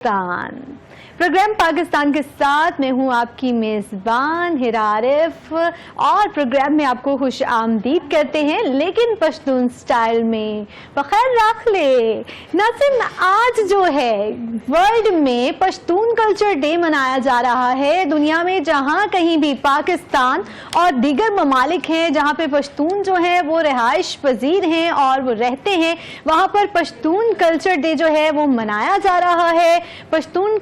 Programme Pakistan के साथ मैं हूं आपकी मेजबान हिरा आरिफ और प्रोग्राम में आपको खुश आमदीद करते हैं, लेकिन पश्तून स्टाइल में। बखैर रख ले नाज़रीन, आज जो है वर्ल्ड में पश्तून कल्चर डे मनाया जा रहा है। दुनिया में जहां कहीं भी पाकिस्तान और दीगर ममालिक हैं जहां पे पश्तून जो है वो रिहाइश पजीर हैं और वो रहते हैं, वहां पर पश्तून कल्चर डे जो है वो मनाया जा रहा है। पश्तून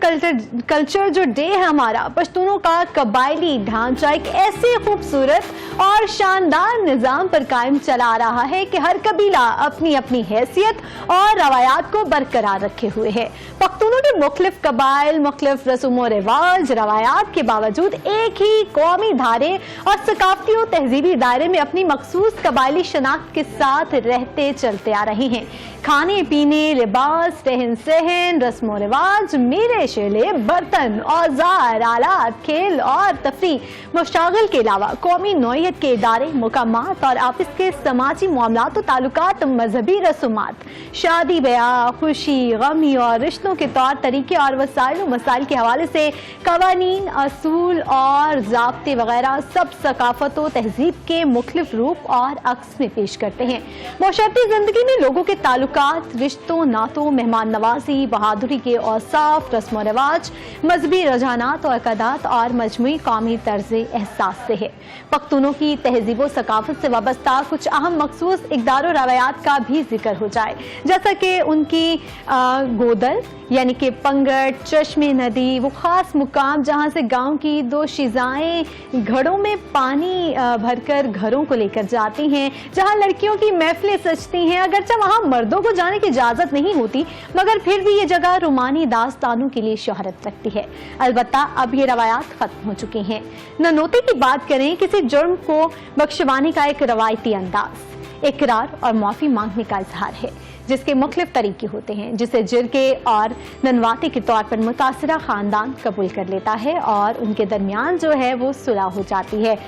कल्चर जो डे है हमारा, पश्तूनों का कबायली ढांचा एक ऐसे खूबसूरत और शानदार निजाम पर कायम चला रहा है कि हर कबीला अपनी अपनी हैसियत और रवायात को बरकरार रखे हुए है। पख्तूनों के मुख्तलिफ कबाइल, मुख्तलिफ रस्म और रिवाज, रवायात के बावजूद एक ही कौमी धारे और सकाफती और तहजीबी दायरे में अपनी मखसूस कबायली शनाख्त के साथ रहते चलते आ रहे हैं। खाने पीने, लिबास, रहन सहन, रस्म और रिवाज, मेरे शेले, बर्तन, औजार, आलात, खेल और तफरीह, मशागिल के अलावा कौमी नौइयत के इदारे, मुकामात और आपस के समाजी मामलात और ताल्लुकात, मजहबी रसूमात, शादी ब्याह, खुशी गमी और रिश्तों के तौर तरीके और वसाइल और मसाइल के हवाले से कवानीन, असूल और ज़ाब्ते वगैरह सब सकाफत और तहजीब के मुख्तलिफ रूप और अक्स में पेश करते हैं। मुआशरती जिंदगी में लोगों के ताल्लुकात, रिश्तों, नातों, मेहमान नवाजी, बहादुरी के औसाफ, रस्म और रिवाज, मजहबी रुझानात और अक़दात और मजमूई कौमी तर्ज़ एहसास से है। पख्तूनों की तहजीब व सकाफत से वाबस्ता कुछ अहम मखसूस इक़दार और रवायात का भी जिक्र हो जाए, जैसा कि उनकी गोदल यानी कि पंगट, चश्मे नदी, वो ख़ास मुकाम जहाँ से गांव की दो शिजाएं घड़ों में पानी भरकर घरों को लेकर जाती हैं, जहाँ लड़कियों की महफिलें सजती हैं। अगरचे वहाँ मर्दों को जाने की इजाज़त नहीं होती, मगर फिर भी ये जगह रोमानी दास्तानों के लिए शोहरत रखती है। अलबत्ता अब ये रवायात ख़त्म हो चुकी हैं। ननौते की बात करें, किसी जुर्म को बख्शवाने का एक रवायती अंदाज इकरार और माफ़ी मांगने का इजहार है, जिसके मुख्तलिफ तरीके होते हैं, जिसे जिरके और ननवाते के तौर पर मुतासिरा ख़ानदान कबूल कर लेता है और उनके दरमियान जो है वो सुलह हो जाती है।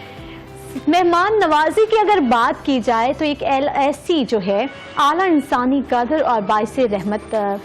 मेहमान नवाजी की अगर बात की जाए तो एक ऐसी जो है आला इंसानी कदर और बाइसे रहमत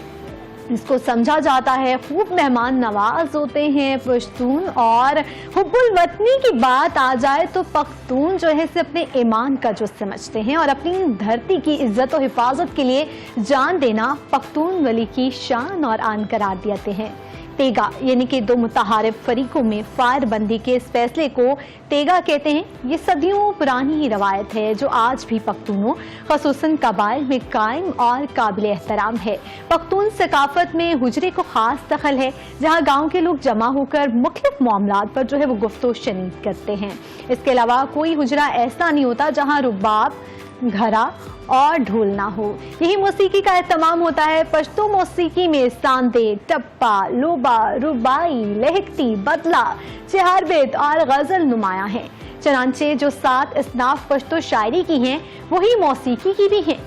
इसको समझा जाता है। खूब मेहमान नवाज होते हैं पश्तून। और हुब्बुल वतनी की बात आ जाए तो पख्तून जो है अपने ईमान का जो समझते हैं और अपनी धरती की इज्जत और हिफाजत के लिए जान देना पख्तून वली की शान और आन करार देते हैं। तेगा यानी कि दो मुतहारिफ फरीकों में फायरबंदी के इस फैसले को तेगा कहते हैं। ये सदियों पुरानी ही रवायत है जो आज भी पख्तूनों ख़ुसूसन कबाइल में कायम और काबिल एहतराम है। पख्तून सकाफत में हुजरे को ख़ास दखल है, जहाँ गाँव के लोग जमा होकर मुख्तलिफ मामलात पर जो है वो गुफ्तो शनीद करते हैं। इसके अलावा कोई हुजरा ऐसा नहीं होता जहाँ रुबाब, घरा और ढोल ना हो। यही मौसीकी का एहतमाम होता है। पश्तो मौसीकी में सांदे, टप्पा, लोबा, रुबाई, लहकती, बदला, चहारबेद और गजल नुमाया है। चनांचे जो 7 इसनाफ पश्तो शायरी की हैं वही मौसीकी की भी हैं।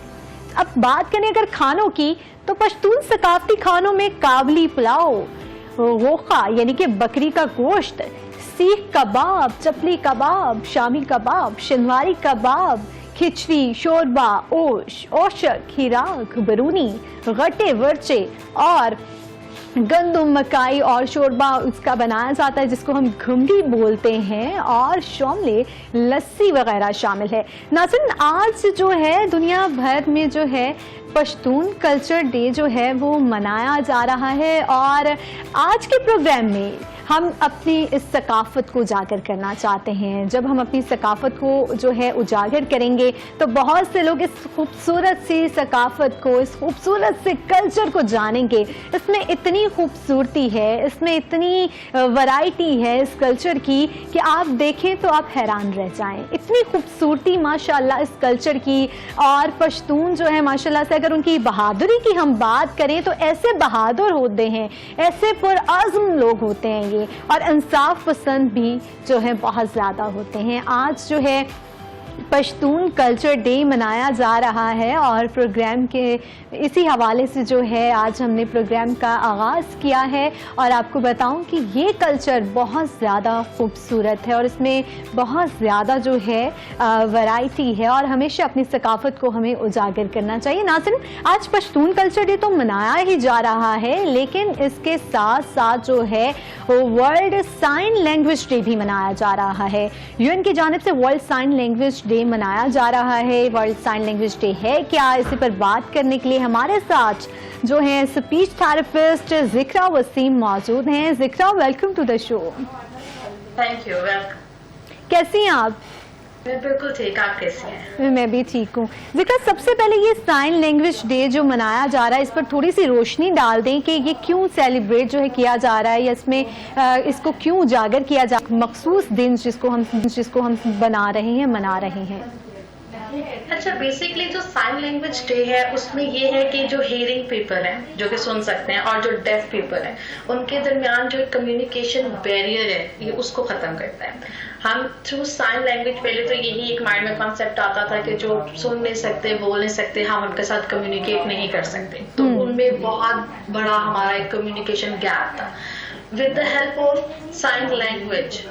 अब बात करें अगर खानों की, तो पश्तून सकाफती खानों में काबली पुलाव, गोखा यानी कि बकरी का गोश्त, सीख कबाब, चपली कबाब, शामी कबाब, शिनवारी कबाब, खिचड़ी, शोरबा, ओश, ओशक, हिराक, बरूनी, गट्टे वर्चे और गंदम, मकाई और शोरबा उसका बनाया जाता है जिसको हम घुंगी बोलते हैं, और शोमले, लस्सी वगैरह शामिल है। नाज़रीन, आज जो है दुनिया भर में जो है पश्तून कल्चर डे जो है वो मनाया जा रहा है। और आज के प्रोग्राम में हम अपनी इस सकाफत को उजागर करना चाहते हैं। जब हम अपनी सकाफत को जो है उजागर करेंगे तो बहुत से लोग इस खूबसूरत सी सकाफत को, इस खूबसूरत से कल्चर को जानेंगे। इसमें इतनी खूबसूरती है, इसमें इतनी वैरायटी है इस कल्चर की कि आप देखें तो आप हैरान रह जाएं। इतनी खूबसूरती माशाल्लाह इस कल्चर की। और पश्तून जो है माशाल्लाह से अगर उनकी बहादुरी की हम बात करें तो ऐसे बहादुर होते हैं, ऐसे पुरअज़्म लोग होते हैं ये, और इंसाफ पसंद भी जो है बहुत ज़्यादा होते हैं। आज जो है पश्तून कल्चर डे मनाया जा रहा है और प्रोग्राम के इसी हवाले से जो है आज हमने प्रोग्राम का आगाज़ किया है। और आपको बताऊं कि ये कल्चर बहुत ज़्यादा खूबसूरत है और इसमें बहुत ज़्यादा जो है वैरायटी है और हमेशा अपनी सकाफ़त को हमें उजागर करना चाहिए। ना सिर्फ आज पश्तून कल्चर डे तो मनाया ही जा रहा है, लेकिन इसके साथ साथ जो है वर्ल्ड साइन लैंग्वेज डे भी मनाया जा रहा है। यूएन की जानिब से वर्ल्ड साइन लैंग्वेज डे मनाया जा रहा है। वर्ल्ड साइन लैंग्वेज डे है क्या, इसी पर बात करने के लिए हमारे साथ जो है स्पीच थेरेपिस्ट जिक्रा वसीम मौजूद हैं। Zikra, welcome to the show. Thank you, welcome. कैसी हैं आप? मैं बिल्कुल ठीक, आप कैसी हैं? मैं भी ठीक हूँ। जिक्रा, सबसे पहले ये साइन लैंग्वेज डे जो मनाया जा रहा है इस पर थोड़ी सी रोशनी डाल दें कि ये क्यों सेलिब्रेट जो है किया जा रहा है या इसमें इसको क्यों उजागर किया जा, मखसूस दिन जिसको हम मना रहे हैं। अच्छा, बेसिकली जो साइन लैंग्वेज डे है उसमें ये है कि जो हियरिंग पीपल हैं जो कि सुन सकते हैं और जो डेफ पीपल हैं उनके दरमियान जो कम्युनिकेशन बैरियर है ये उसको खत्म करता है। हम थ्रू साइन लैंग्वेज, पहले तो यही एक माइंड में कॉन्सेप्ट आता था कि जो सुन नहीं सकते, बोल नहीं सकते, हम उनके साथ कम्युनिकेट नहीं कर सकते, तो उनमें बहुत बड़ा हमारा एक कम्युनिकेशन गैप था। With the help of sine language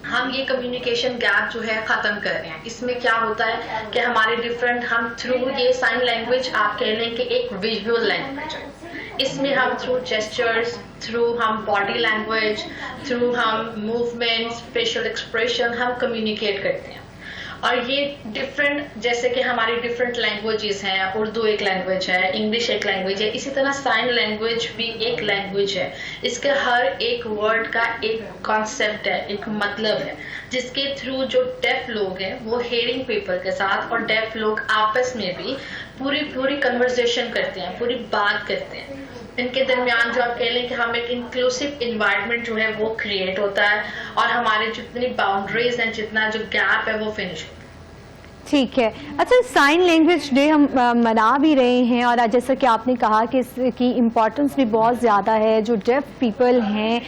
हम ये कम्युनिकेशन गैप जो है खत्म कर रहे हैं। इसमें क्या होता है कि हमारे डिफरेंट, हम थ्रू ये साइन लैंग्वेज आप कह लें कि एक विजुअल लैंग्वेज है। इसमें हम थ्रू जेस्चर्स, थ्रू हम बॉडी लैंग्वेज, थ्रू हम मूवमेंट्स, फेशियल एक्सप्रेशन हम कम्युनिकेट करते हैं। और ये डिफरेंट, जैसे कि हमारी डिफरेंट लैंग्वेजेस हैं, उर्दू एक लैंग्वेज है, इंग्लिश एक लैंग्वेज है, इसी तरह साइन लैंग्वेज भी एक लैंग्वेज है। इसके हर एक वर्ड का एक कॉन्सेप्ट है, एक मतलब है, जिसके थ्रू जो डेफ लोग हैं वो हियरिंग पीपल के साथ और डेफ लोग आपस में भी पूरी कन्वर्सेशन करते हैं, पूरी बात करते हैं। इनके दरमियान जो आप कह लें कि हम एक इंक्लूसिव इन्वायरमेंट जो है वो क्रिएट होता है और हमारे जितनी बाउंड्रीज हैं, जितना जो गैप है वो फिनिश होता है। ठीक है। अच्छा, साइन लैंग्वेज डे हम मना भी रहे हैं और जैसा कि आपने कहा कि इसकी इम्पोर्टेंस भी बहुत ज़्यादा है जो डेफ पीपल हैं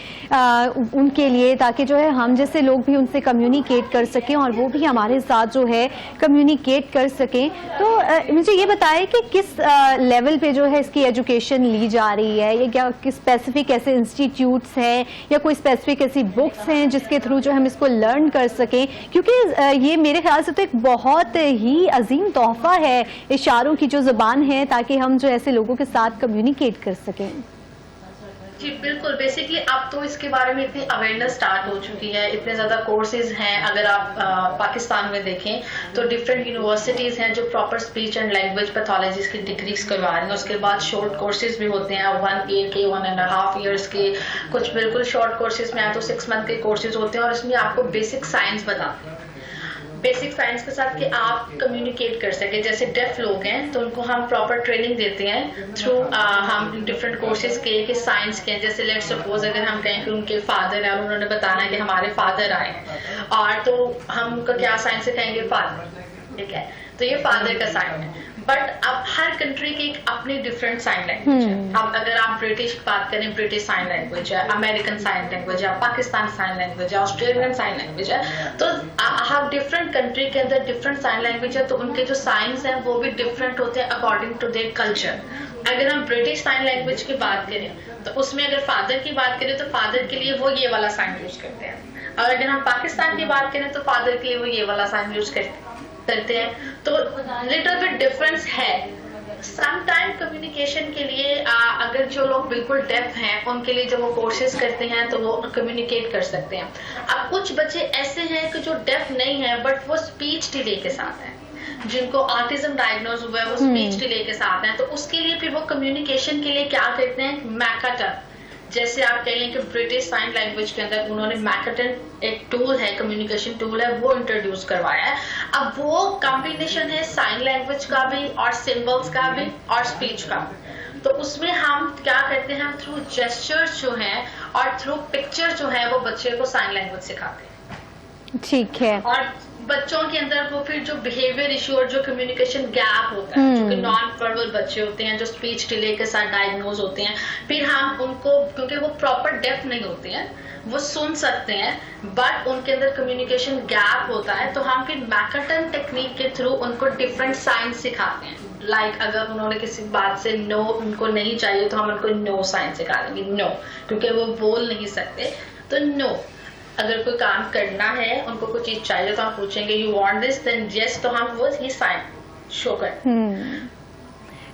उनके लिए, ताकि जो है हम जैसे लोग भी उनसे कम्युनिकेट कर सकें और वो भी हमारे साथ जो है कम्युनिकेट कर सकें। तो मुझे ये बताएं कि किस लेवल पे जो है इसकी एजुकेशन ली जा रही है, या क्या किस स्पेसिफिक ऐसे इंस्टीट्यूट्स हैं या कोई स्पेसिफिक ऐसी बुक्स हैं जिसके थ्रू जो हम इसको लर्न कर सकें, क्योंकि ये मेरे ख्याल से तो एक बहुत ही अजीम तोहफा है इशारों की जो जुबान है, ताकि हम जो ऐसे लोगों के साथ कम्युनिकेट कर सकें। जी बिल्कुल, बेसिकली अब तो इसके बारे में इतनी अवेयरनेस स्टार्ट हो चुकी है, इतने ज़्यादा कोर्सेज हैं। अगर आप पाकिस्तान में देखें तो डिफरेंट यूनिवर्सिटीज़ हैं जो proper speech and language pathologies की डिग्रीज करवा रही हैं। उसके बाद शॉर्ट कोर्सेज भी होते हैं, 1 ईयर के, 1.5 ईयर्स के, कुछ बिल्कुल शॉर्ट कोर्सेज में आए तो 6 मंथ के कोर्सेज होते हैं और इसमें आपको बेसिक साइंस बताते हैं। बेसिक साइंस के साथ कि आप कम्युनिकेट कर सके। जैसे डेफ लोग हैं तो उनको हम प्रॉपर ट्रेनिंग देते हैं थ्रू हम डिफरेंट कोर्सेज के साइंस के। जैसे लेट सपोज अगर हम कहें कि उनके फादर है और उन्होंने बताना है कि हमारे फादर आए हैं, और तो हम उनका क्या साइन से कहेंगे, फादर, ठीक है, तो ये फादर का साइन है। बट अब हर कंट्री की एक अपनी डिफरेंट साइन लैंग्वेज है। अब अगर आप ब्रिटिश की बात करें, ब्रिटिश साइन लैंग्वेज है, अमेरिकन साइन लैंग्वेज है, पाकिस्तान साइन लैंग्वेज है, ऑस्ट्रेलियन साइन लैंग्वेज है। तो हर डिफरेंट कंट्री के अंदर डिफरेंट साइन लैंग्वेज है, तो उनके जो साइंस हैं वो भी डिफरेंट होते हैं अकॉर्डिंग टू देयर कल्चर। अगर हम ब्रिटिश साइन लैंग्वेज की बात करें तो उसमें अगर फादर की बात करें तो फादर के लिए वो ये वाला साइन यूज करते हैं, और अगर हम पाकिस्तान की बात करें तो फादर के लिए वो ये वाला साइन यूज करते हैं। तो लिटिल बिट डिफरेंस है। सम टाइम कम्युनिकेशन के लिए अगर जो लोग बिल्कुल डेफ हैं उनके लिए जब वो कोर्सेज करते हैं तो वो कम्युनिकेट कर सकते हैं। अब कुछ बच्चे ऐसे हैं कि जो डेफ नहीं है बट वो स्पीच डिले के साथ हैं, जिनको ऑटिज्म डायग्नोज हुआ है, वो स्पीच डिले के साथ हैं, तो उसके लिए फिर वो कम्युनिकेशन के लिए क्या करते हैं, मैकाटन, जैसे आप कह लें कि ब्रिटिश साइन लैंग्वेज के अंदर उन्होंने मैकाटन एक टूल है, कम्युनिकेशन टूल है, वो इंट्रोड्यूस करवाया है। अब वो कॉम्बिनेशन है साइन लैंग्वेज का भी और सिंबल्स का भी और स्पीच का। तो उसमें हम क्या करते हैं, थ्रू जेस्चर्स जो हैं और थ्रू पिक्चर जो है वो बच्चे को साइन लैंग्वेज सिखाते हैं। ठीक है। और बच्चों के अंदर वो फिर जो बिहेवियर इशू और जो कम्युनिकेशन गैप होता है, जो कि नॉन वर्बल बच्चे होते हैं, जो स्पीच डिले के साथ डायग्नोज होते हैं, फिर हम उनको, क्योंकि वो प्रॉपर डेफ नहीं होते हैं, वो सुन सकते हैं बट उनके अंदर कम्युनिकेशन गैप होता है, तो हम फिर मैकर्टन टेक्निक के थ्रू उनको डिफरेंट साइंस सिखाते हैं। लाइक अगर उन्होंने किसी बात से नो उनको नहीं चाहिए तो हम उनको नो साइन सिखा देंगे, नो, क्योंकि वो बोल नहीं सकते तो नो। अगर कोई काम करना है, उनको कोई चीज चाहिए तो हम पूछेंगे you want this, then yes, तो हम वो ही साइन शो करते।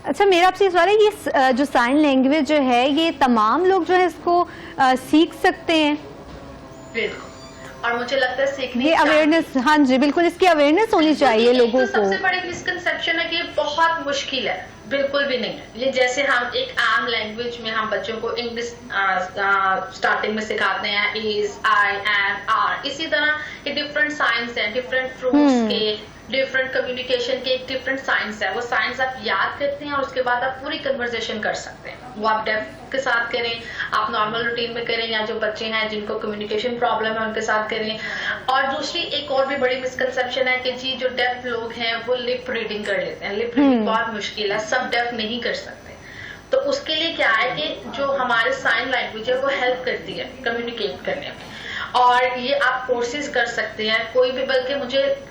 अच्छा, मेरा आपसे सवाल है, ये जो साइन लैंग्वेज जो है ये तमाम लोग जो है इसको सीख सकते हैं? बिल्कुल, और मुझे लगता है सीखने ये अवेयरनेस, हाँ जी बिल्कुल, इसकी अवेयरनेस होनी चाहिए लोगों को। सबसे बड़ी मिसकंसेप्शन है कि ये बहुत मुश्किल है, बिल्कुल भी नहीं है। ये जैसे हम एक आम लैंग्वेज में हम बच्चों को इंग्लिश स्टार्टिंग में सिखाते हैं, इज, आई, एम, आर, इसी तरह ये डिफरेंट साइंस है, डिफरेंट फ्रूट्स के, डिफरेंट कम्युनिकेशन के एक डिफरेंट साइंस है। वो साइंस आप याद करते हैं और उसके बाद आप पूरी कन्वर्सेशन कर सकते हैं। वो आप डेफ के साथ करें, आप नॉर्मल रूटीन में करें, या जो बच्चे हैं जिनको कम्युनिकेशन प्रॉब्लम है उनके साथ करें। और दूसरी एक और भी बड़ी मिसकंसेप्शन है कि जी जो डेफ लोग हैं वो लिप रीडिंग कर लेते हैं। लिप रीडिंग बहुत मुश्किल है, सब डेफ नहीं कर सकते। तो उसके लिए क्या है कि जो हमारे साइन लैंग्वेज है वो हेल्प करती है कम्युनिकेट करने में, और ये आप कोर्सेज कर सकते हैं कोई भी। बल्कि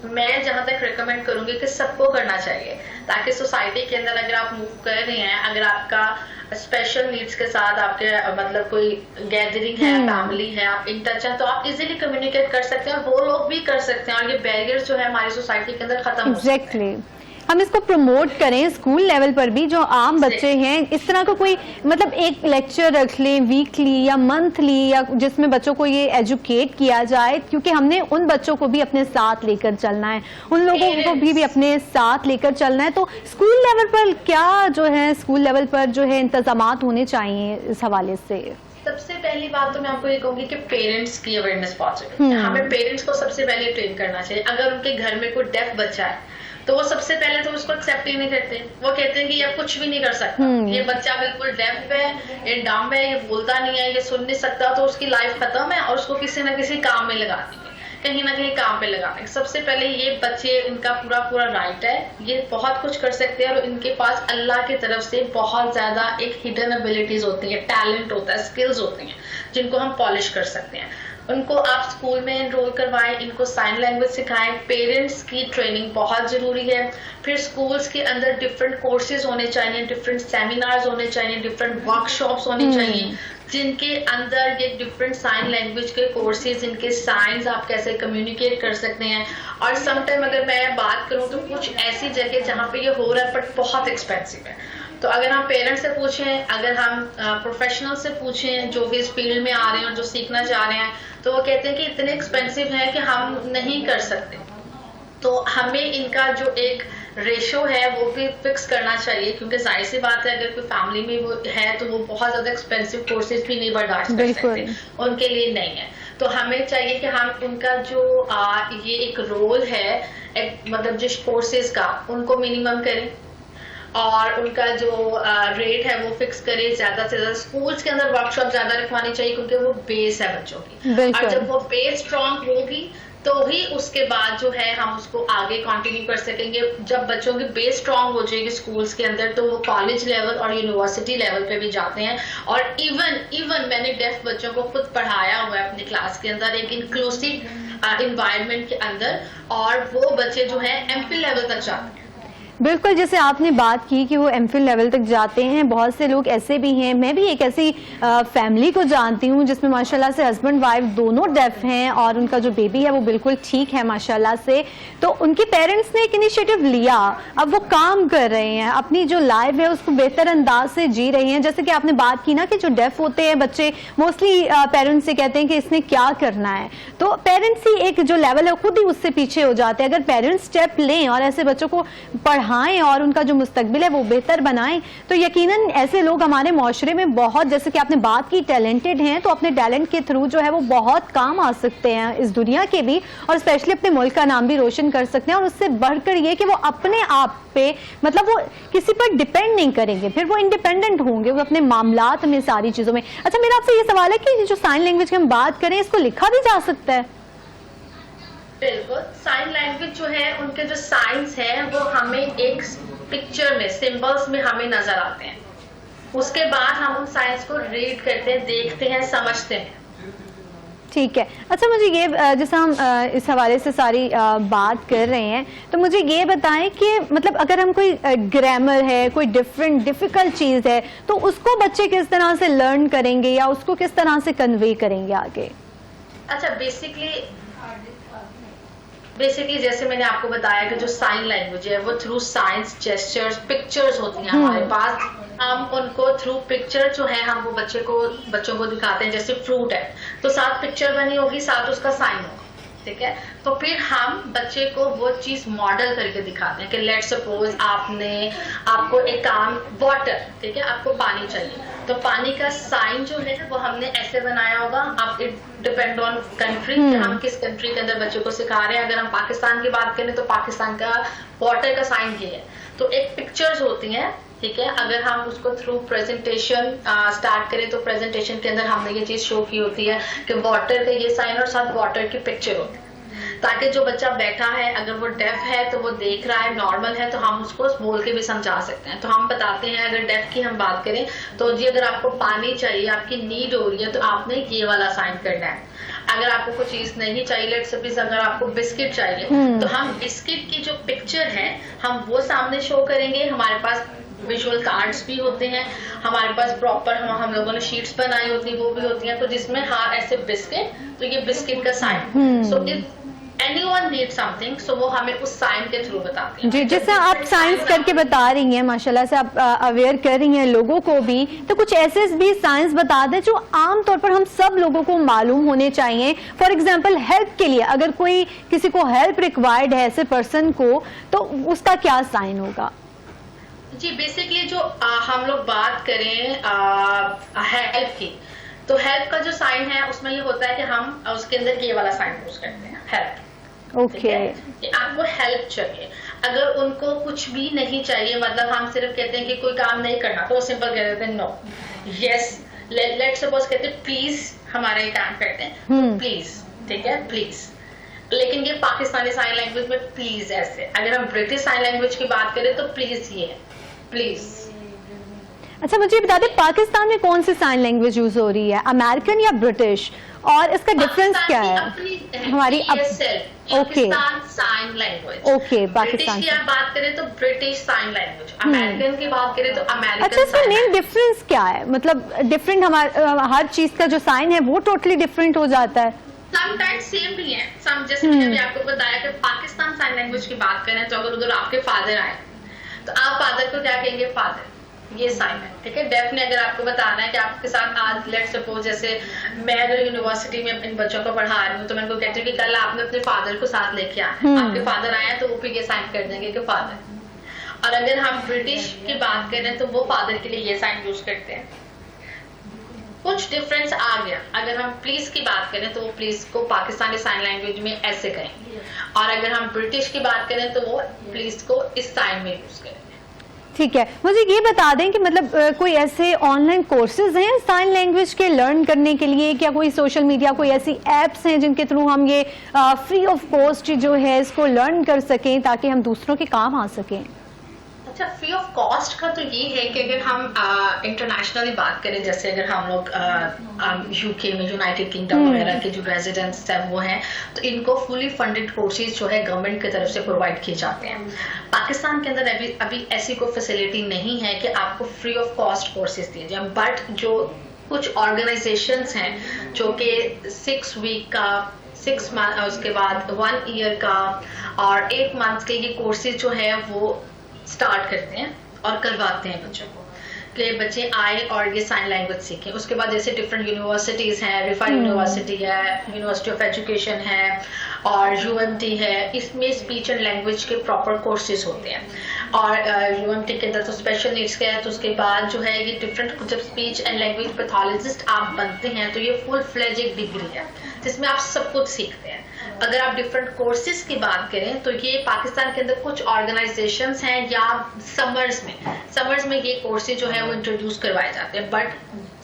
मैं जहां तक रिकमेंड करूंगी कि सबको करना चाहिए, ताकि सोसाइटी के अंदर अगर आप मूव कर रहे हैं, अगर आपका स्पेशल नीड्स के साथ आपके मतलब कोई गैदरिंग है, फैमिली है, आप इन टच हैं, तो आप इजीली कम्युनिकेट कर सकते हैं और वो लोग भी कर सकते हैं, और ये बैरियर्स जो है हमारी सोसाइटी के अंदर खत्म हो सकते हैं। हम इसको प्रमोट करें स्कूल लेवल पर भी, जो आम बच्चे हैं इस तरह का कोई मतलब एक लेक्चर रख लें वीकली या मंथली, या जिसमें बच्चों को ये एजुकेट किया जाए, क्योंकि हमने उन बच्चों को भी अपने साथ लेकर चलना है, उन लोगों को भी अपने साथ लेकर चलना है। तो स्कूल लेवल पर क्या जो है, स्कूल लेवल पर जो है इंतजामात होने चाहिए इस हवाले से? सबसे पहली बात तो मैं आपको ये कहूंगी कि पेरेंट्स की अवेयरनेस बहुत जरूरी है। हमें पेरेंट्स को सबसे पहले ट्रेन करना चाहिए। अगर उनके घर में कोई डेफ बच्चा है तो वो सबसे पहले तो उसको एक्सेप्ट ही नहीं करते। वो कहते हैं कि ये कुछ भी नहीं कर सकता, ये बच्चा बिल्कुल डेफ है, ये डम्ब है, ये बोलता नहीं है, ये सुन नहीं सकता, तो उसकी लाइफ खत्म है, और उसको किसी न किसी काम में लगा देंगे, कहीं ना कहीं काम पे लगा देंगे। सबसे पहले ये बच्चे, इनका पूरा राइट है, ये बहुत कुछ कर सकते हैं, और इनके पास अल्लाह की तरफ से बहुत ज्यादा एक हिडन एबिलिटीज होती है, टैलेंट होता है, स्किल्स होती हैं, जिनको हम पॉलिश कर सकते हैं। उनको आप स्कूल में एनरोल करवाएं, इनको साइन लैंग्वेज सिखाएं। पेरेंट्स की ट्रेनिंग बहुत जरूरी है। फिर स्कूल्स के अंदर डिफरेंट कोर्सेज होने चाहिए, डिफरेंट सेमिनार्स होने चाहिए, डिफरेंट वर्कशॉप्स होने चाहिए, जिनके अंदर ये डिफरेंट साइन लैंग्वेज के कोर्सेज, इनके साइंस आप कैसे कम्युनिकेट कर सकते हैं। और समटाइम अगर मैं बात करूं तो कुछ ऐसी जगह जहाँ पे ये हो रहा है बट बहुत एक्सपेंसिव है, तो अगर हम पेरेंट्स से पूछें, अगर हम प्रोफेशनल से पूछें जो भी इस फील्ड में आ रहे हैं और जो सीखना चाह रहे हैं, तो वो कहते हैं कि इतने एक्सपेंसिव है कि हम नहीं कर सकते। तो हमें इनका जो एक रेशो है वो भी फिक्स करना चाहिए, क्योंकि जाहिर सी बात है अगर कोई फैमिली में वो है तो वो बहुत ज्यादा एक्सपेंसिव कोर्सेज भी नहीं बर्दाश्त कर सकते, उनके लिए नहीं है। तो हमें चाहिए कि हम उनका जो ये एक रोल है मतलब जिस कोर्सेज का, उनको मिनिमम करें और उनका जो रेट है वो फिक्स करें। ज्यादा से ज्यादा स्कूल्स के अंदर वर्कशॉप ज्यादा रखवानी चाहिए, क्योंकि वो बेस है बच्चों की, और जब वो बेस स्ट्रांग होगी तो ही उसके बाद जो है हम उसको आगे कंटिन्यू कर सकेंगे। जब बच्चों की बेस स्ट्रांग हो जाएगी स्कूल्स के अंदर, तो वो कॉलेज लेवल और यूनिवर्सिटी लेवल पे भी जाते हैं। और इवन मैंने डेफ बच्चों को खुद पढ़ाया हुआ है अपनी क्लास के अंदर एक इंक्लूसिव इन्वायरमेंट के अंदर, और वो बच्चे जो है एमफिल लेवल तक जाते हैं। बिल्कुल, जैसे आपने बात की कि वो एमफिल लेवल तक जाते हैं, बहुत से लोग ऐसे भी हैं, मैं भी एक ऐसी फैमिली को जानती हूँ जिसमें माशाल्लाह से हस्बैंड वाइफ दोनों डेफ हैं और उनका जो बेबी है वो बिल्कुल ठीक है माशाल्लाह से। तो उनके पेरेंट्स ने एक इनिशिएटिव लिया, अब वो काम कर रहे हैं, अपनी जो लाइफ है उसको बेहतर अंदाज से जी रही हैं। जैसे कि आपने बात की ना कि जो डेफ होते हैं बच्चे मोस्टली पेरेंट्स से कहते हैं कि इसने क्या करना है, तो पेरेंट्स ही एक जो लेवल है खुद ही उससे पीछे हो जाते हैं। अगर पेरेंट्स स्टेप लें और ऐसे बच्चों को पढ़ाएं और उनका जो मुस्तकबिल है वो बेहतर बनाएं, तो यकीनन ऐसे लोग हमारे माशरे में बहुत, जैसे कि आपने बात की, टैलेंटेड हैं, तो अपने टैलेंट के थ्रू जो है वो बहुत काम आ सकते हैं इस दुनिया के भी, और स्पेशली अपने मुल्क का नाम भी रोशन कर सकते हैं। और उससे बढ़कर ये कि वो अपने आप पे मतलब वो किसी पर डिपेंड नहीं करेंगे, फिर वो इंडिपेंडेंट होंगे वो अपने मामलात में, सारी चीजों में। अच्छा, मेरा आपसे ये सवाल है कि जो साइन लैंग्वेज की हम बात करें, इसको लिखा भी जा सकता है? बिल्कुल, साइन लैंग्वेज जो है उनके जो साइंस है वो हमें एक पिक्चर में, सिंबल्स में हमें नजर आते हैं। उसके बाद हम उन साइंस को रीड करते हैं, देखते हैं, समझते हैं। ठीक है। अच्छा, मुझे ये जैसे हम इस हवाले से सारी बात कर रहे हैं, तो मुझे ये बताएं कि मतलब अगर हम कोई ग्रामर है, कोई डिफिकल्ट चीज़ है, तो उसको बच्चे किस तरह से लर्न करेंगे या उसको किस तरह से कन्वे करेंगे आगे? अच्छा, बेसिकली जैसे मैंने आपको बताया कि जो साइन लैंग्वेज है वो थ्रू साइंस, जेस्चर्स, पिक्चर्स होती हैं हमारे पास। हम उनको थ्रू पिक्चर जो है हम वो बच्चों को दिखाते हैं। जैसे फ्रूट है तो साथ पिक्चर बनी होगी, साथ उसका साइन होगा, ठीक है। तो फिर हम बच्चे को वो चीज मॉडल करके दिखाते हैं कि लेट सपोज आपको एक काम, वाटर, ठीक है, आपको पानी चाहिए, तो पानी का साइन जो है वो हमने ऐसे बनाया होगा। अब इट डिपेंड ऑन कंट्री कि हम किस कंट्री के अंदर बच्चों को सिखा रहे हैं। अगर हम पाकिस्तान की बात करें तो पाकिस्तान का वाटर का साइन ये है। तो एक पिक्चर्स होती हैं, ठीक है। अगर हम उसको थ्रू प्रेजेंटेशन स्टार्ट करें तो प्रेजेंटेशन के अंदर हमने ये चीज शो की होती है कि वाटर का ये साइन और साथ वाटर की पिक्चर होती है, ताकि जो बच्चा बैठा है अगर वो डेफ है तो वो देख रहा है, नॉर्मल है तो हम उसको बोल के भी समझा सकते हैं। तो हम बताते हैं, अगर डेफ की हम बात करें तो जी अगर आपको पानी चाहिए, आपकी नीड हो रही है, तो आपने ये वाला साइन करना है। अगर आपको कोई चीज नहीं चाहिए, लेट्स सपोज अगर आपको बिस्किट चाहिए, तो हम बिस्किट की जो पिक्चर है हम वो सामने शो करेंगे। हमारे पास विजुअल कार्ड्स भी होते हैं, हमारे पास प्रॉपर हम लोगों ने शीट्स बनाई होती है, वो भी होती हैं, तो जिसमें हाँ ऐसे बिस्किट, तो ये बिस्किट का sign. So if anyone need something, so वो हमें उस साइन के थ्रू बताते हैं। जी, जैसे आप साइंस करके बता रही हैं, माशाल्लाह से आप अवेयर कर रही हैं लोगों को भी, तो कुछ ऐसे भी साइंस बता दें जो आम तौर पर हम सब लोगों को मालूम होने चाहिए। फॉर एग्जांपल हेल्प के लिए, अगर कोई किसी को हेल्प रिक्वायर्ड है ऐसे पर्सन को, तो उसका क्या साइन होगा? जी, बेसिकली जो हम लोग बात करें हेल्प की, तो हेल्प का जो साइन है उसमें ये होता है कि हम उसके अंदर ये वाला साइन यूज करते हैं, हेल्प। ओके, आपको हेल्प चाहिए। अगर उनको कुछ भी नहीं चाहिए, मतलब हम सिर्फ कहते हैं कि कोई काम नहीं करना, तो वो सिंपल कह देते हैं नो, यस। लेट सपोज कहते हैं प्लीज, हमारे काम करते हैं प्लीज, ठीक है, प्लीज। लेकिन ये पाकिस्तानी साइन लैंग्वेज में प्लीज ऐसे। अगर हम ब्रिटिश साइन लैंग्वेज की बात करें तो प्लीज ये है, प्लीज। अच्छा, मुझे बता दें पाकिस्तान में कौन सी साइन लैंग्वेज यूज हो रही है, अमेरिकन या ब्रिटिश, और इसका डिफरेंस क्या है? हमारी Pakistan sign language. Okay, Pakistan की आप बात करें तो ब्रिटिश साइन लैंग्वेज, अमेरिकन की बात करें तो अमेरिकन। अच्छा, इसका मेन डिफरेंस क्या है? मतलब डिफरेंट, हर चीज का जो साइन है वो टोटली डिफरेंट हो जाता है। समटाइम्स सेम भी है, जैसे मैंने अभी आपको बताया कि पाकिस्तान साइन लैंग्वेज की बात करें तो अगर उधर आपके फादर आए तो आप फादर को क्या कहेंगे? फादर, ये साइन है, ठीक है। डेफिनेटली अगर आपको बताना है कि आपके साथ आज लेट्स सपोज जैसे मैं अगर यूनिवर्सिटी में इन बच्चों को पढ़ा रही हूँ, तो मैं उनको कहती हूँ कि कल आपने अपने फादर को साथ लेके आना है। आपके फादर आए तो वो भी ये साइन कर देंगे कि फादर। और अगर हम ब्रिटिश की बात करें तो वो फादर के लिए ये साइन यूज करते हैं। कुछ डिफरेंस आ गया। अगर हम प्लीज की बात करें तो वो प्लीज को पाकिस्तानी साइन लैंग्वेज में ऐसे कहेंगे, और अगर हम ब्रिटिश की बात करें तो वो प्लीज को इस साइन में यूज करेंगे। ठीक है, मुझे ये बता दें कि मतलब कोई ऐसे ऑनलाइन कोर्सेज हैं साइन लैंग्वेज के लर्न करने के लिए, क्या कोई सोशल मीडिया, कोई ऐसी एप्स हैं जिनके थ्रू हम ये फ्री ऑफ कॉस्ट जो है इसको लर्न कर सकें ताकि हम दूसरों के काम आ सकें? अच्छा, फ्री ऑफ कॉस्ट का तो ये है कि अगर हम इंटरनेशनली बात करें, जैसे अगर हम लोग यूके में, यूनाइटेड किंगडम वगैरह के जो रेजिडेंट्स हैं वो हैं, तो इनको फुली फंडेड कोर्सेज जो है गवर्नमेंट की तरफ से प्रोवाइड किए जाते हैं। पाकिस्तान के अंदर अभी ऐसी कोई फैसिलिटी नहीं है कि आपको फ्री ऑफ कॉस्ट कोर्सेज दिए जाए, बट जो कुछ ऑर्गेनाइजेशंस हैं जो कि 6 वीक का, 6 मंथ, उसके बाद 1 ईयर का और 8 मंथ के ये कोर्सेज जो है वो स्टार्ट करते हैं और करवाते हैं बच्चों को कि बच्चे आए और ये साइन लैंग्वेज सीखें। उसके बाद जैसे डिफरेंट यूनिवर्सिटीज हैं, रिफा यूनिवर्सिटी है, यूनिवर्सिटी ऑफ एजुकेशन है और यूएमटी है, इसमें स्पीच एंड लैंग्वेज के प्रॉपर कोर्सेज होते हैं। और यूएमटी के अंदर तो स्पेशल नीड्स के है, तो उसके बाद जो है ये डिफरेंट, जब स्पीच एंड लैंग्वेज पैथोलॉजिस्ट आप बनते हैं तो ये फुल फ्लेज एक डिग्री है जिसमें आप सब कुछ सीखते हैं। अगर आप डिफरेंट कोर्सेज की बात करें तो ये पाकिस्तान के अंदर कुछ ऑर्गेनाइजेशंस हैं या समर्स में ये कोर्सेज जो है वो इंट्रोड्यूस करवाए जाते हैं, बट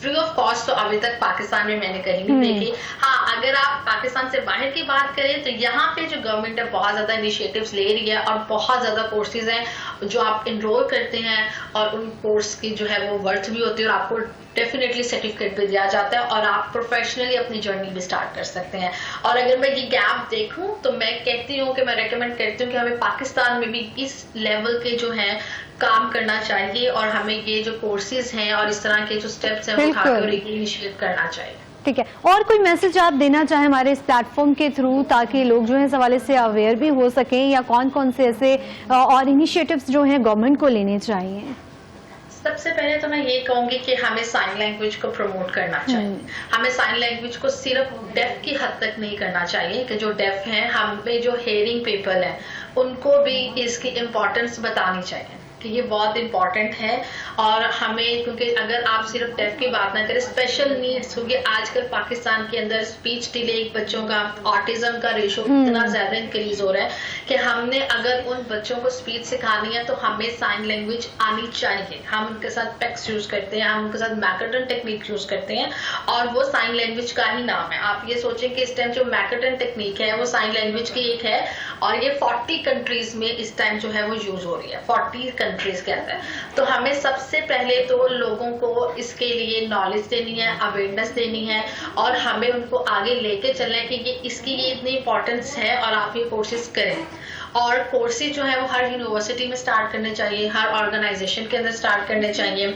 फ्री ऑफ कॉस्ट तो अभी तक पाकिस्तान में मैंने कहीं नहीं देखी। हाँ, अगर आप पाकिस्तान से बाहर की बात करें तो यहाँ पे जो गवर्नमेंट है बहुत ज्यादा इनिशिएटिव्स ले रही है और बहुत ज्यादा कोर्सेज हैं जो आप इनरोल करते हैं और उन कोर्स की जो है वो वर्थ भी होती है और आपको डेफिनेटली सर्टिफिकेट भी दिया जाता है और आप प्रोफेशनली अपनी जर्नी भी स्टार्ट कर सकते हैं। और अगर मैं ये गैप देखूं तो मैं कहती हूँ कि मैं रेकमेंड करती हूँ कि हमें पाकिस्तान में भी इस लेवल के जो है काम करना चाहिए और हमें ये जो कोर्सेज हैं और इस तरह के जो स्टेप्स हैं वो उठाकर इनिशिएट करना चाहिए। ठीक है, और कोई मैसेज आप देना चाहें हमारे इस प्लेटफॉर्म के थ्रू ताकि लोग जो है इस हवाले से अवेयर भी हो सकें, या कौन कौन से ऐसे और इनिशिएटिव्स जो हैं गवर्नमेंट को लेने चाहिए? सबसे पहले तो मैं ये कहूंगी कि हमें साइन लैंग्वेज को प्रमोट करना चाहिए। हमें साइन लैंग्वेज को सिर्फ डेफ की हद तक नहीं करना चाहिए कि जो डेफ हैं, हमें जो हेयरिंग पीपल हैं उनको भी इसकी इम्पोर्टेंस बतानी चाहिए कि ये बहुत इंपॉर्टेंट है। और हमें, क्योंकि अगर आप सिर्फ डेफ की बात ना करें, स्पेशल नीड्स, क्योंकि आजकल पाकिस्तान के अंदर स्पीच डिले बच्चों का, ऑटिज्म का रेशो इतना ज्यादा इंक्रीज हो रहा है कि हमने अगर उन बच्चों को स्पीच सिखानी है तो हमें साइन लैंग्वेज आनी चाहिए। हम उनके साथ पेक्स यूज करते हैं, हम उनके साथ मैकर्टन टेक्निक यूज करते हैं और वो साइन लैंग्वेज का ही नाम है। आप ये सोचें कि इस टाइम जो मैकर्टन टेक्निक है वो साइन लैंग्वेज की एक है और ये 40 कंट्रीज में इस टाइम जो है वो यूज हो रही है, 40 कंट्रीज के अंदर। तो हमें सबसे पहले तो लोगों को इसके लिए नॉलेज देनी है, अवेयरनेस देनी है और हमें उनको आगे लेके चलना है कि ये इसकी ये इतनी इंपॉर्टेंस है और आप ये कोर्सेज करें। और कोर्सेज जो है वो हर यूनिवर्सिटी में स्टार्ट करने चाहिए, हर ऑर्गेनाइजेशन के अंदर स्टार्ट करने चाहिए।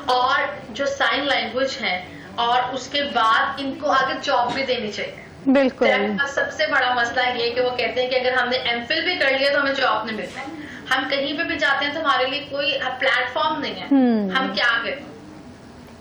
और जो साइन लैंग्वेज है और उसके बाद इनको आगे जॉब भी देनी चाहिए। बिल्कुल, सबसे बड़ा मसला ये कि वो कहते हैं कि अगर हमने एमफिल भी कर लिया तो हमें जॉब नहीं मिलता है। हम कहीं पे भी जाते हैं तो हमारे लिए कोई प्लेटफॉर्म नहीं है, हम क्या करें?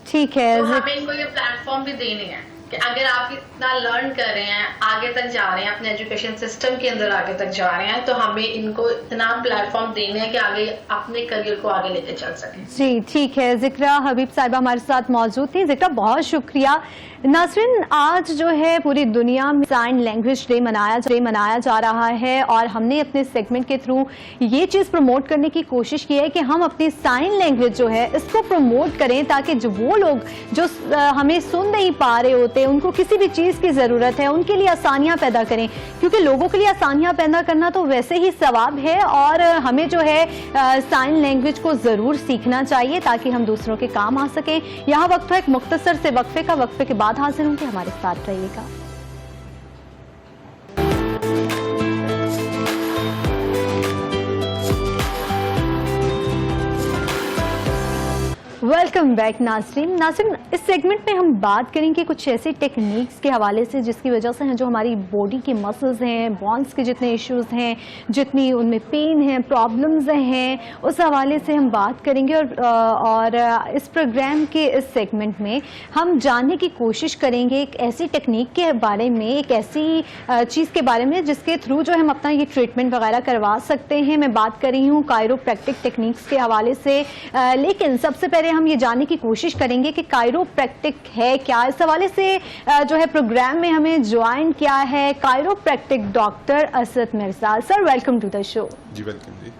ठीक है, तो हमें इनको ये प्लेटफॉर्म भी देने हैं कि अगर आप इतना लर्न कर रहे हैं, आगे तक जा रहे हैं, अपने एजुकेशन सिस्टम के अंदर आगे तक जा रहे हैं, तो हमें इनको इतना प्लेटफॉर्म देने हैं कि आगे अपने करियर को आगे लेके चल सकें। जी ठीक है, जिक्रा हबीब साहिबा हमारे साथ मौजूद थी। जिक्रा, बहुत शुक्रिया। नाज़रीन, आज जो है पूरी दुनिया में साइन लैंग्वेज डे मनाया जा रहा है और हमने अपने सेगमेंट के थ्रू ये चीज़ प्रमोट करने की कोशिश की है कि हम अपनी साइन लैंग्वेज जो है इसको प्रमोट करें ताकि जो वो लोग जो हमें सुन नहीं पा रहे होते, उनको किसी भी चीज़ की ज़रूरत है, उनके लिए आसानियाँ पैदा करें, क्योंकि लोगों के लिए आसानियाँ पैदा करना तो वैसे ही सवाब है और हमें जो है साइन लैंग्वेज को ज़रूर सीखना चाहिए ताकि हम दूसरों के काम आ सकें। यहाँ वक्त है एक मुख्तसर से वक्फे का, वक्फे के बाद हाजिर होंगे, हमारे साथ रहिएगा। वेलकम बैक नाज़रीन। इस सेगमेंट में हम बात करेंगे कुछ ऐसी टेक्निक्स के हवाले से जिसकी वजह से जो हमारी बॉडी के मसल्स हैं, बॉन्स के जितने इश्यूज हैं, जितनी उनमें पेन है, प्रॉब्लम्स हैं, उस हवाले से हम बात करेंगे। और इस प्रोग्राम के इस सेगमेंट में हम जानने की कोशिश करेंगे एक ऐसी टेक्निक के बारे में, एक ऐसी चीज़ के बारे में जिसके थ्रू जो हम अपना ये ट्रीटमेंट वगैरह करवा सकते हैं। मैं बात कर रही हूँ कायरोप्रैक्टिक टेक्निक्स के हवाले से, लेकिन सबसे पहले हम ये जानने की कोशिश करेंगे कि कायरोप्रैक्टिक है क्या। इस हवाले से जो है प्रोग्राम में हमें ज्वाइन किया है chiropractic doctor Asad Mirza. Sir, welcome to the show. जी वेलकम जी।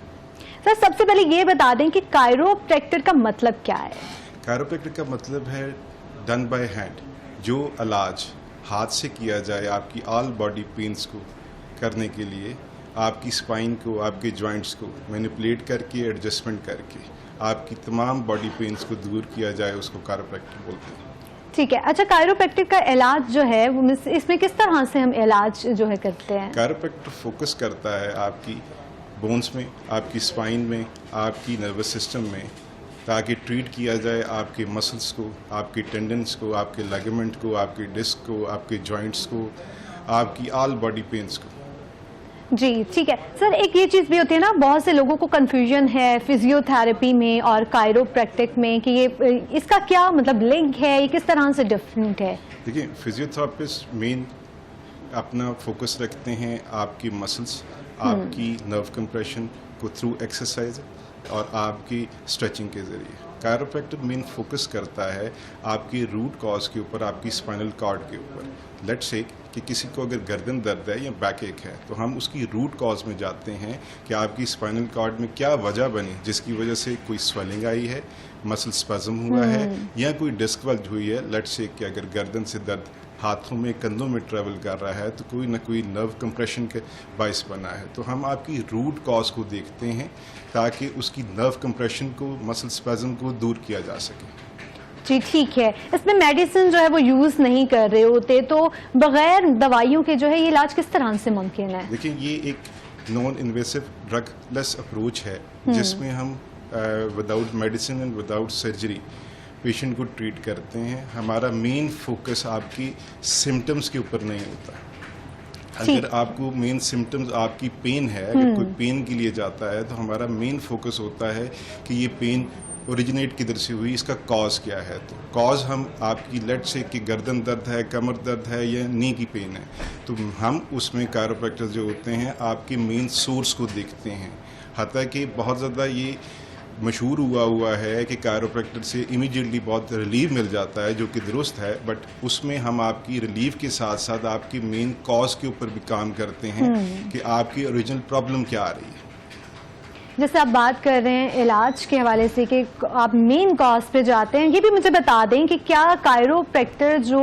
सर, सबसे पहले ये बता दें कि कायरोप्रैक्टर का मतलब क्या है? कायरोप्रैक्टिक का मतलब है डन बाय हैंड, जो इलाज हाथ से किया जाए आपकी ऑल बॉडी पेन्स को करने के लिए, आपकी स्पाइन को, आपके जॉइंट्स को मैनिपुलेट करके, एडजस्टमेंट करके आपकी तमाम बॉडी पेन्स को दूर किया जाए, उसको कायरोप्रैक्टिक बोलते हैं। ठीक है, अच्छा, कायरोप्रैक्टिक का इलाज जो है वो इसमें किस तरह से हम इलाज जो है करते हैं? कायरोप्रैक्टर फोकस करता है आपकी बोन्स में, आपकी स्पाइन में, आपकी नर्वस सिस्टम में, ताकि ट्रीट किया जाए आपके मसल्स को, आपके टेंडन्स को, आपके लिगामेंट को, आपके डिस्क को, आपके जॉइंट्स को, आपकी ऑल बॉडी पेन्स को। जी ठीक है। सर, एक ये चीज़ भी होती है ना, बहुत से लोगों को कंफ्यूजन है फिजियोथेरेपी में और कायरोप्रैक्टिक में कि ये इसका क्या मतलब लिंक है, ये किस तरह से डिफरेंट है? देखिए, फिजियोथेरेपिस्ट मेन अपना फोकस रखते हैं आपकी मसल्स, आपकी नर्व कंप्रेशन को थ्रू एक्सरसाइज और आपकी स्ट्रेचिंग के ज़रिए। कायरोप्रैक्टर मेन फोकस करता है आपकी रूट कॉज के ऊपर, आपकी स्पाइनल कॉर्ड के ऊपर। लेट्स से कि किसी को अगर गर्दन दर्द है या बैक एक है तो हम उसकी रूट कॉज में जाते हैं कि आपकी स्पाइनल कॉर्ड में क्या वजह बनी जिसकी वजह से कोई स्वेलिंग आई है, मसल स्पैज़म हुआ है या कोई डिस्क बल्ज हुई है। लेट्स से कि अगर गर्दन से दर्द हाथों में, कंधों में ट्रैवल कर रहा है तो कोई ना कोई नर्व कंप्रेशन के बायस बना है। तो हम आपकी रूट कॉज को देखते हैं ताकि उसकी नर्व कंप्रेशन को, मसल स्पैज़म को दूर किया जा सके। जी ठीक है, इसमें मेडिसिन जो है वो यूज़ नहीं कर रहे होते, तो बगैर दवाइयों के जो है ये इलाज किस तरह से मुमकिन है? देखिए, ये एक नॉन इन्वेसिव ड्रगलेस अप्रोच है जिसमें हम without medicine and without surgery patient को ट्रीट करते हैं। हमारा मेन फोकस आपकी सिम्टम्स के ऊपर नहीं होता। अगर आपको मेन सिम्टम्स आपकी पेन है, अगर कोई पेन के लिए जाता है तो हमारा मेन फोकस होता है कि ये पेन ओरिजिनेट किधर से हुई, इसका कॉज क्या है। तो कॉज हम आपकी लेट से कि गर्दन दर्द है, कमर दर्द है या नी की पेन है, तो हम उसमें कायरोप्रैक्टर जो होते हैं आपके मेन सोर्स को देखते हैं। हालांकि बहुत ज़्यादा ये मशहूर हुआ है कि कायरोप्रैक्टर से इमीडिएटली बहुत रिलीफ मिल जाता है, जो कि दुरुस्त है, बट उसमें हम आपकी रिलीफ के साथ साथ आपकी मेन कॉज के ऊपर भी काम करते हैं कि आपकी ओरिजिनल प्रॉब्लम क्या आ रही है। जैसे आप बात कर रहे हैं इलाज के हवाले से कि आप मेन कॉज पे जाते हैं, ये भी मुझे बता दें कि क्या कायरोप्रैक्टर जो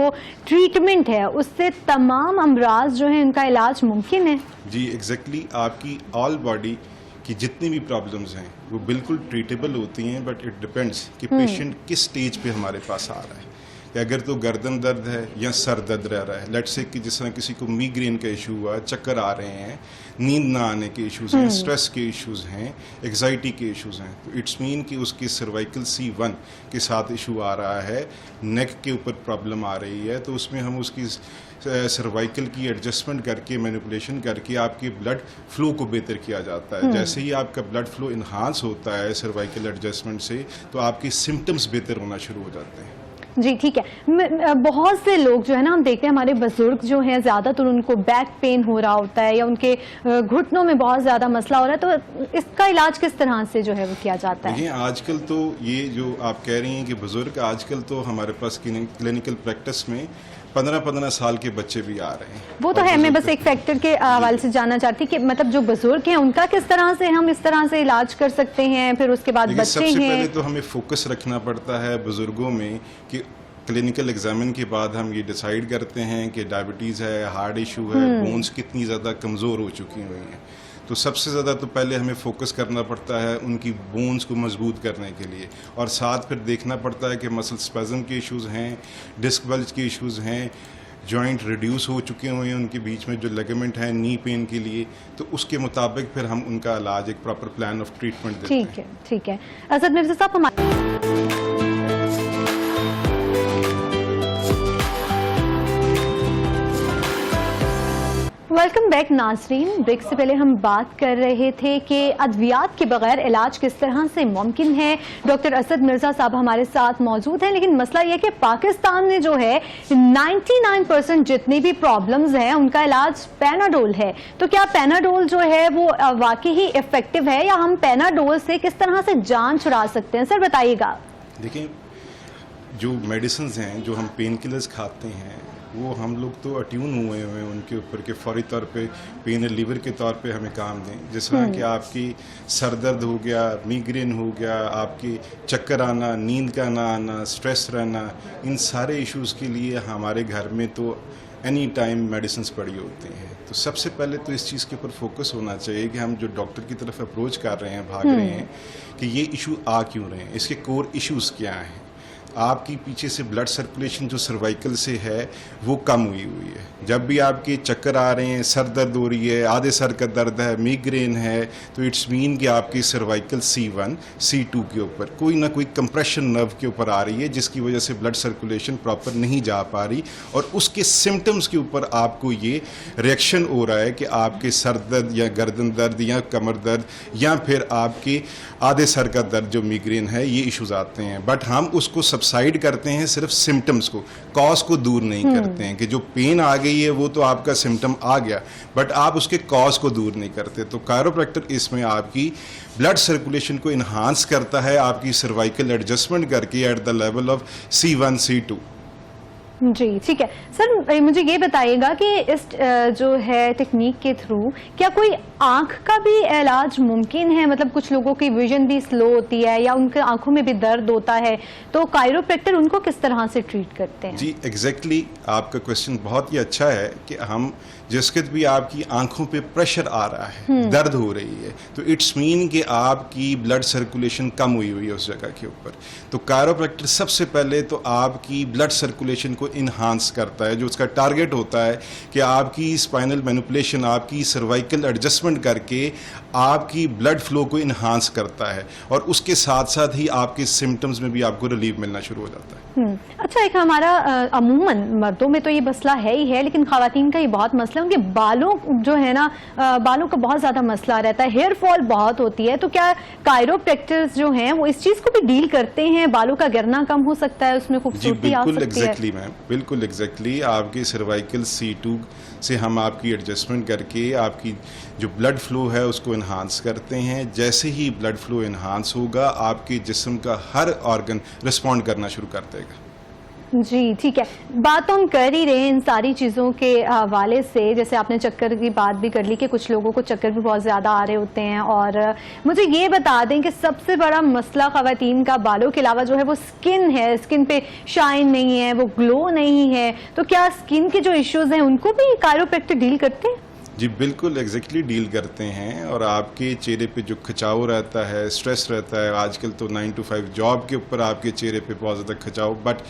ट्रीटमेंट है उससे तमाम अमराज जो हैं इनका इलाज मुमकिन है? जी एग्जैक्टली, आपकी ऑल बॉडी की जितनी भी प्रॉब्लम्स हैं वो बिल्कुल ट्रीटेबल होती हैं, बट इट डिपेंड्स कि पेशेंट किस स्टेज पे हमारे पास आ रहा है। कि अगर तो गर्दन दर्द है या सर दर्द रह रहा है, लेट्स से कि जिस तरह किसी को माइग्रेन का इशू हुआ, चक्कर आ रहे हैं, नींद ना आने के इश्यूज हैं, स्ट्रेस के इश्यूज हैं, एग्जाइटी के इश्यूज हैं, तो इट्स मीन कि उसके सर्वाइकल C1 के साथ इशू आ रहा है, नेक के ऊपर प्रॉब्लम आ रही है, तो उसमें हम उसकी सर्वाइकल की एडजस्टमेंट करके, मैनिपुलेशन करके आपके ब्लड फ्लो को बेहतर किया जाता है। जैसे ही आपका ब्लड फ्लो इन्हांस होता है सर्वाइकल एडजस्टमेंट से, तो आपके सिम्टम्स बेहतर होना शुरू हो जाते हैं। जी ठीक है, बहुत से लोग जो है ना, हम देखते हैं हमारे बुजुर्ग जो हैं ज़्यादातर उनको बैक पेन हो रहा होता है या उनके घुटनों में बहुत ज़्यादा मसला हो रहा है, तो इसका इलाज किस तरह से जो है वो किया जाता है? आजकल तो ये जो आप कह रही हैं कि बुजुर्ग, आजकल तो हमारे पास क्लिनिकल प्रैक्टिस में 15-15 साल के बच्चे भी आ रहे हैं। वो तो है, मैं बस एक फैक्टर के हवाले से जानना चाहती कि मतलब जो बुजुर्ग हैं उनका किस तरह से हम इस तरह से इलाज कर सकते हैं, फिर उसके बाद बच्चे सबसे पहले तो हमें फोकस रखना पड़ता है बुजुर्गों में कि क्लिनिकल एग्जामिन के बाद हम ये डिसाइड करते हैं कि डायबिटीज़ है, हार्ट इशू है, बोन्स कितनी ज़्यादा कमज़ोर हो चुकी हुई हैं। तो सबसे ज़्यादा तो पहले हमें फोकस करना पड़ता है उनकी बोन्स को मजबूत करने के लिए, और साथ फिर देखना पड़ता है कि मसल स्पैज़म के इश्यूज़ हैं, डिस्क बल्ज के इश्यूज़ हैं, जॉइंट रिड्यूस हो चुके हुए हैं उनके बीच में जो लिगामेंट है नी पेन के लिए, तो उसके मुताबिक फिर हम उनका इलाज, एक प्रॉपर प्लान ऑफ ट्रीटमेंट देते हैं। ठीक है, ठीक है। असद मिर्ज़ा साहब, हमारे वेलकम बैक नाजरीन। ब्रेक से पहले हम बात कर रहे थे कि अद्वियात के बगैर इलाज किस तरह से मुमकिन है। डॉक्टर असद मिर्ज़ा साहब हमारे साथ मौजूद हैं, लेकिन मसला यह कि पाकिस्तान में जो है 99% जितनी भी प्रॉब्लम्स हैं उनका इलाज पैनाडोल है। तो क्या पैनाडोल जो है वो वाकई ही इफेक्टिव है, या हम पैनाडोल से किस तरह से जान छुड़ा सकते हैं? सर बताइएगा। देखिए, जो मेडिसिन हैं, जो हम पेन किलर्स खाते हैं, वो हम लोग तो अट्यून हुए हैं उनके ऊपर के फौरी तौर पे पेन रिलीवर के तौर पे हमें काम दें। जिस तरह कि आपकी सर दर्द हो गया, माइग्रेन हो गया, आपकी चक्कर आना, नींद का ना आना, स्ट्रेस रहना, इन सारे इश्यूज़ के लिए हमारे घर में तो एनी टाइम मेडिसिन पड़ी होती हैं। तो सबसे पहले तो इस चीज़ के ऊपर फोकस होना चाहिए कि हम जो डॉक्टर की तरफ अप्रोच कर रहे हैं, भाग रहे हैं, कि ये इशू आ क्यों रहे हैं, इसके कोर इश्यूज़ क्या हैं। आपकी पीछे से ब्लड सर्कुलेशन जो सर्वाइकल से है वो कम हुई है। जब भी आपके चक्कर आ रहे हैं, सर दर्द हो रही है, आधे सर का दर्द है, माइग्रेन है, तो इट्स मीन कि आपकी सर्वाइकल C1 C2 के ऊपर कोई ना कोई कंप्रेशन नर्व के ऊपर आ रही है, जिसकी वजह से ब्लड सर्कुलेशन प्रॉपर नहीं जा पा रही, और उसके सिम्टम्स के ऊपर आपको ये रिएक्शन हो रहा है कि आपके सर दर्द या गर्दन दर्द या कमर दर्द या फिर आपके आधे सर का दर्द जो माइग्रेन है, ये इश्यूज आते हैं। बट हम उसको सबसाइड करते हैं सिर्फ सिम्टम्स को, कॉज को दूर नहीं करते हैं। कि जो पेन आ गई है वो तो आपका सिम्टम आ गया, बट आप उसके कॉज को दूर नहीं करते। तो कायरोप्रैक्टर इसमें आपकी ब्लड सर्कुलेशन को इन्हांस करता है, आपकी सर्वाइकल एडजस्टमेंट करके at the level of C1 C2। जी ठीक है सर, मुझे ये बताइएगा कि इस जो है टेक्निक के थ्रू क्या कोई आंख का भी इलाज मुमकिन है? मतलब कुछ लोगों की विजन भी स्लो होती है या उनके आंखों में भी दर्द होता है, तो कायरोप्रैक्टर उनको किस तरह से ट्रीट करते हैं? जी एग्जैक्टली आपका क्वेश्चन बहुत ही अच्छा है कि हम जिस वक्त भी आपकी आंखों पे प्रेशर आ रहा है, दर्द हो रही है, तो इट्स मीन कि आपकी ब्लड सर्कुलेशन कम हुई है उस जगह के ऊपर। तो कायरोप्रैक्टर सबसे पहले तो आपकी ब्लड सर्कुलेशन को इन्हांस करता है, जो उसका टारगेट होता है कि आपकी स्पाइनल मैनिपुलेशन, आपकी सर्वाइकल एडजस्टमेंट करके आपकी ब्लड फ्लो को इन्हांस करता है, और उसके साथ साथ ही आपके सिम्टम्स में भी आपको रिलीफ मिलना शुरू हो जाता है। अच्छा, एक हमारा अमूमन मर्दों में तो ये मसला है ही है, लेकिन खवातीन का ये बहुत मसला है, उनके बालों जो है ना, बालों का बहुत ज्यादा मसला रहता है, हेयर फॉल बहुत होती है। तो क्या कायरोप्रैक्टर्स जो हैं वो इस चीज को भी डील करते हैं? बालों का गिरना कम हो सकता है, उसमें खूबसूरती आ सकती है? बिल्कुल एग्जैक्टली मैम, बिल्कुल एग्जैक्टली। आपकी सर्वाइकल C2 से हम आपकी एडजस्टमेंट करके आपकी जो ब्लड फ्लो है उसको इन्हांस करते हैं। जैसे ही ब्लड फ्लो इन्हांस होगा, आपके जिस्म का हर ऑर्गन रिस्पॉन्ड करना शुरू कर देगा। जी ठीक है, बात तो हम कर ही रहे हैं इन सारी चीज़ों के हवाले से। जैसे आपने चक्कर की बात भी कर ली कि कुछ लोगों को चक्कर भी बहुत ज़्यादा आ रहे होते हैं, और मुझे ये बता दें कि सबसे बड़ा मसला ख़वातीन का बालों के अलावा जो है वो स्किन है। स्किन पे शाइन नहीं है, वो ग्लो नहीं है, तो क्या स्किन के जो इश्यूज़ हैं उनको भी कायरोप्रैक्टर डील करते हैं? जी बिल्कुल एग्जैक्टली डील करते हैं। और आपके चेहरे पे जो खिंचाव रहता है, स्ट्रेस रहता है, आजकल तो 9 to 5 जॉब के ऊपर आपके चेहरे पे बहुत ज़्यादा खिंचाव, बट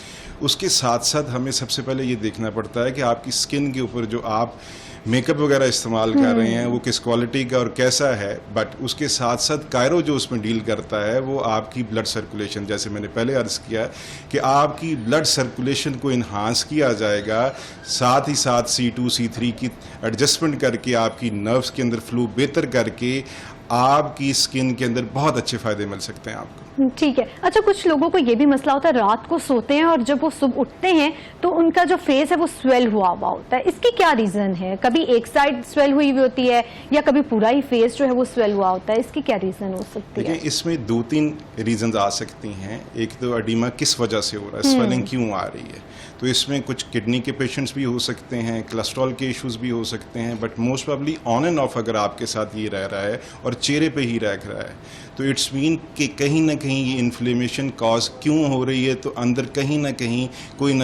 उसके साथ साथ हमें सबसे पहले ये देखना पड़ता है कि आपकी स्किन के ऊपर जो आप मेकअप वगैरह इस्तेमाल कर रहे हैं वो किस क्वालिटी का और कैसा है। बट उसके साथ साथ कायरो जो उसमें डील करता है वो आपकी ब्लड सर्कुलेशन, जैसे मैंने पहले अर्ज़ किया कि आपकी ब्लड सर्कुलेशन को इन्हांस किया जाएगा, साथ ही साथ C2 C3 की एडजस्टमेंट करके आपकी नर्व्स के अंदर फ्लो बेहतर करके आपकी स्किन के अंदर बहुत अच्छे फ़ायदे मिल सकते हैं आपको। ठीक है। अच्छा, कुछ लोगों को ये भी मसला होता है, रात को सोते हैं और जब वो सुबह उठते हैं तो उनका जो फेस है वो स्वेल हुआ हुआ होता है। इसकी क्या रीज़न है? कभी एक साइड स्वेल हुई हुई होती है या कभी पूरा ही फेस जो है वो स्वेल हुआ होता है, इसकी क्या रीज़न हो सकती है? देखिए, इसमें 2-3 रीजंस आ सकती हैं। एक तो एडिमा किस वजह से हो रहा है, स्वेलिंग क्यों आ रही है, तो इसमें कुछ किडनी के पेशेंट्स भी हो सकते हैं, कोलेस्ट्रॉल के इश्यूज भी हो सकते हैं, but most probably on end of अगर आपके साथ ये रह रहा है और चेहरे पे ही रह रहा है, तो इट्स मीन कि कहीं ना कहीं ये इन्फ्लेमेशन कॉज क्यों हो रही है, तो अंदर कहीं ना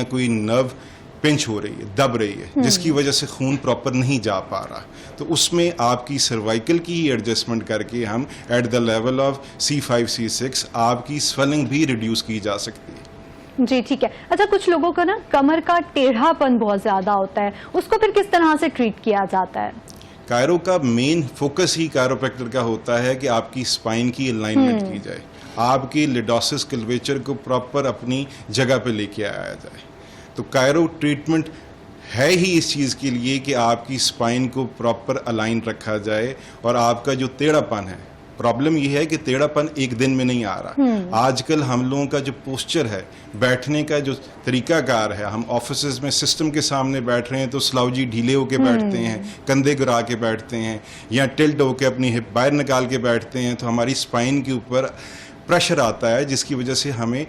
कोई नर्व पिंच हो रही है, दब रही है, जिसकी वजह से खून प्रॉपर नहीं जा पा रहा। तो उसमें आपकी सर्वाइकल की ही एडजस्टमेंट करके हम at the level of C5 C6 आपकी स्वेलिंग भी रिड्यूस की जा सकती है। जी ठीक है। अच्छा, कुछ लोगों का ना कमर का टेढ़ापन बहुत ज़्यादा होता है, उसको फिर किस तरह से ट्रीट किया जाता है? कायरो का मेन फोकस ही कायरोप्रैक्टर का होता है कि आपकी स्पाइन की अलाइनमेंट की जाए, आपकी लिडोसिस कर्वेचर को प्रॉपर अपनी जगह पे लेके आया जाए। तो कायरो ट्रीटमेंट है ही इस चीज़ के लिए कि आपकी स्पाइन को प्रॉपर अलाइन रखा जाए, और आपका जो टेढ़ापन है, प्रॉब्लम ये है कि टेढ़ापन एक दिन में नहीं आ रहा। आजकल हम लोगों का जो पोस्चर है, बैठने का जो तरीकाकार है, हम ऑफिसेज में सिस्टम के सामने बैठ रहे हैं तो स्लाउजी ढीले होके बैठते हैं, कंधे गिरा के बैठते हैं, या टिल्ट होके अपनी हिप बाहर निकाल के बैठते हैं, तो हमारी स्पाइन के ऊपर प्रेशर आता है, जिसकी वजह से हमें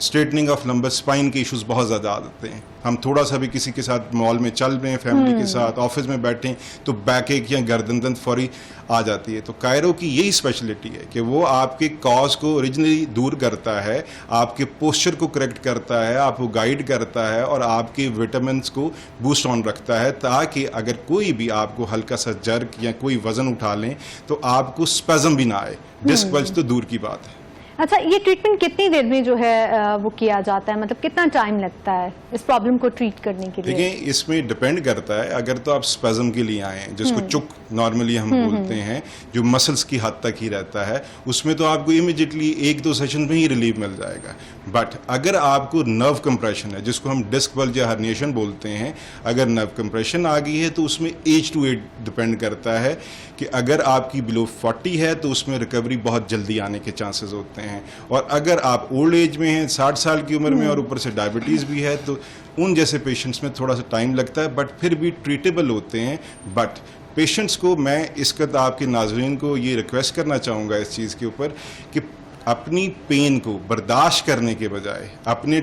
स्ट्रेटनिंग ऑफ लंबर स्पाइन के इश्यूज बहुत ज़्यादा आते हैं। हम थोड़ा सा भी किसी के साथ मॉल में चल रहे हैं, फैमिली के साथ, ऑफिस में बैठे हैं, तो बैक एक या गर्दन दर्द फौरी आ जाती है। तो कायरो की यही स्पेशलिटी है कि वो आपके कॉज को ओरिजिनली दूर करता है, आपके पोस्चर को करेक्ट करता है, आपको गाइड करता है, और आपके विटामिन्स को बूस्ट ऑन रखता है, ताकि अगर कोई भी आपको हल्का सा जर्क या कोई वजन उठा लें तो आपको स्पैज़म भी ना आए। डिस्क बल्ज तो दूर की बात है। अच्छा, ये ट्रीटमेंट कितनी देर में जो है वो किया जाता है? मतलब कितना टाइम लगता है इस प्रॉब्लम को ट्रीट करने के लिए? देखिए, इसमें डिपेंड करता है। अगर तो आप स्पैज़म के लिए आए हैं, जिसको चुक नॉर्मली हम बोलते हैं, जो मसल्स की हद तक ही रहता है, उसमें तो आपको इमीडिएटली 1-2 सेशन में ही रिलीफ मिल जाएगा। बट अगर आपको नर्व कंप्रेशन है, जिसको हम डिस्क बल्ज या हर्निएशन बोलते हैं, अगर नर्व कंप्रेशन आ गई है तो उसमें एज टू एज डिपेंड करता है कि अगर आपकी बिलो 40 है तो उसमें रिकवरी बहुत जल्दी आने के चांसेस होते हैं, और अगर आप ओल्ड एज में हैं, 60 साल की उम्र में, और ऊपर से डायबिटीज़ भी है, तो उन जैसे पेशेंट्स में थोड़ा सा टाइम लगता है, बट फिर भी ट्रीटेबल होते हैं। बट पेशेंट्स को मैं इस वक्त आपके नाज़रीन को ये रिक्वेस्ट करना चाहूँगा इस चीज़ के ऊपर कि अपनी पेन को बर्दाश्त करने के बजाय, अपने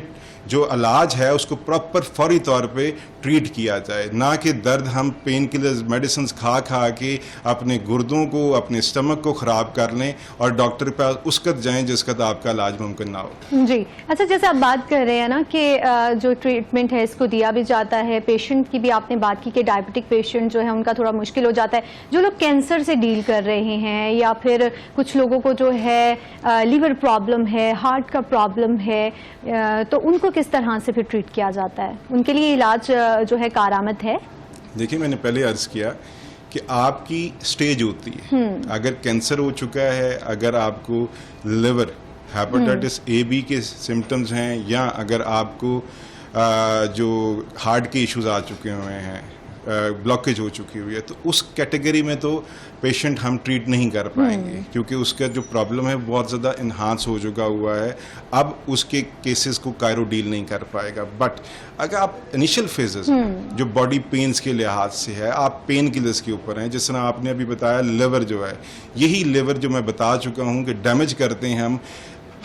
जो इलाज है उसको प्रॉपर फौरी तौर पे ट्रीट किया जाए, ना कि दर्द हम पेन किलर्स मेडिसिन खा खा के अपने गुर्दों को अपने स्टमक को ख़राब कर लें और डॉक्टर के पास उस वक्त जाएँ जिस वक्त आपका इलाज मुमकिन ना हो। जी, अच्छा, जैसे आप बात कर रहे हैं ना कि जो ट्रीटमेंट है इसको दिया भी जाता है, पेशेंट की भी आपने बात की कि डायबिटिक पेशेंट जो है उनका थोड़ा मुश्किल हो जाता है, जो लोग कैंसर से डील कर रहे हैं या फिर कुछ लोगों को जो है लीवर प्रॉब्लम है, हार्ट का प्रॉब्लम है, तो उनको किस तरह से फिर ट्रीट किया जाता है? उनके लिए इलाज जो है कारआमद है? देखिए, मैंने पहले अर्ज़ किया कि आपकी स्टेज होती है, अगर कैंसर हो चुका है, अगर आपको लिवर हेपेटाइटिस ए बी के सिम्टम्स हैं, या अगर आपको जो हार्ट के इश्यूज आ चुके हुए हैं, ब्लॉकेज हो चुकी हुई है, तो उस कैटेगरी में तो पेशेंट हम ट्रीट नहीं कर पाएंगे, क्योंकि उसका जो प्रॉब्लम है बहुत ज़्यादा इन्हांस हो चुका हुआ है। अब उसके केसेस को कायरो डील नहीं कर पाएगा। बट अगर आप इनिशियल फेजेस जो बॉडी पेन्स के लिहाज से है, आप पेन किलर्स के ऊपर हैं, जिस तरह आपने अभी बताया लिवर जो है, यही लिवर जो मैं बता चुका हूँ कि डैमेज करते हैं हम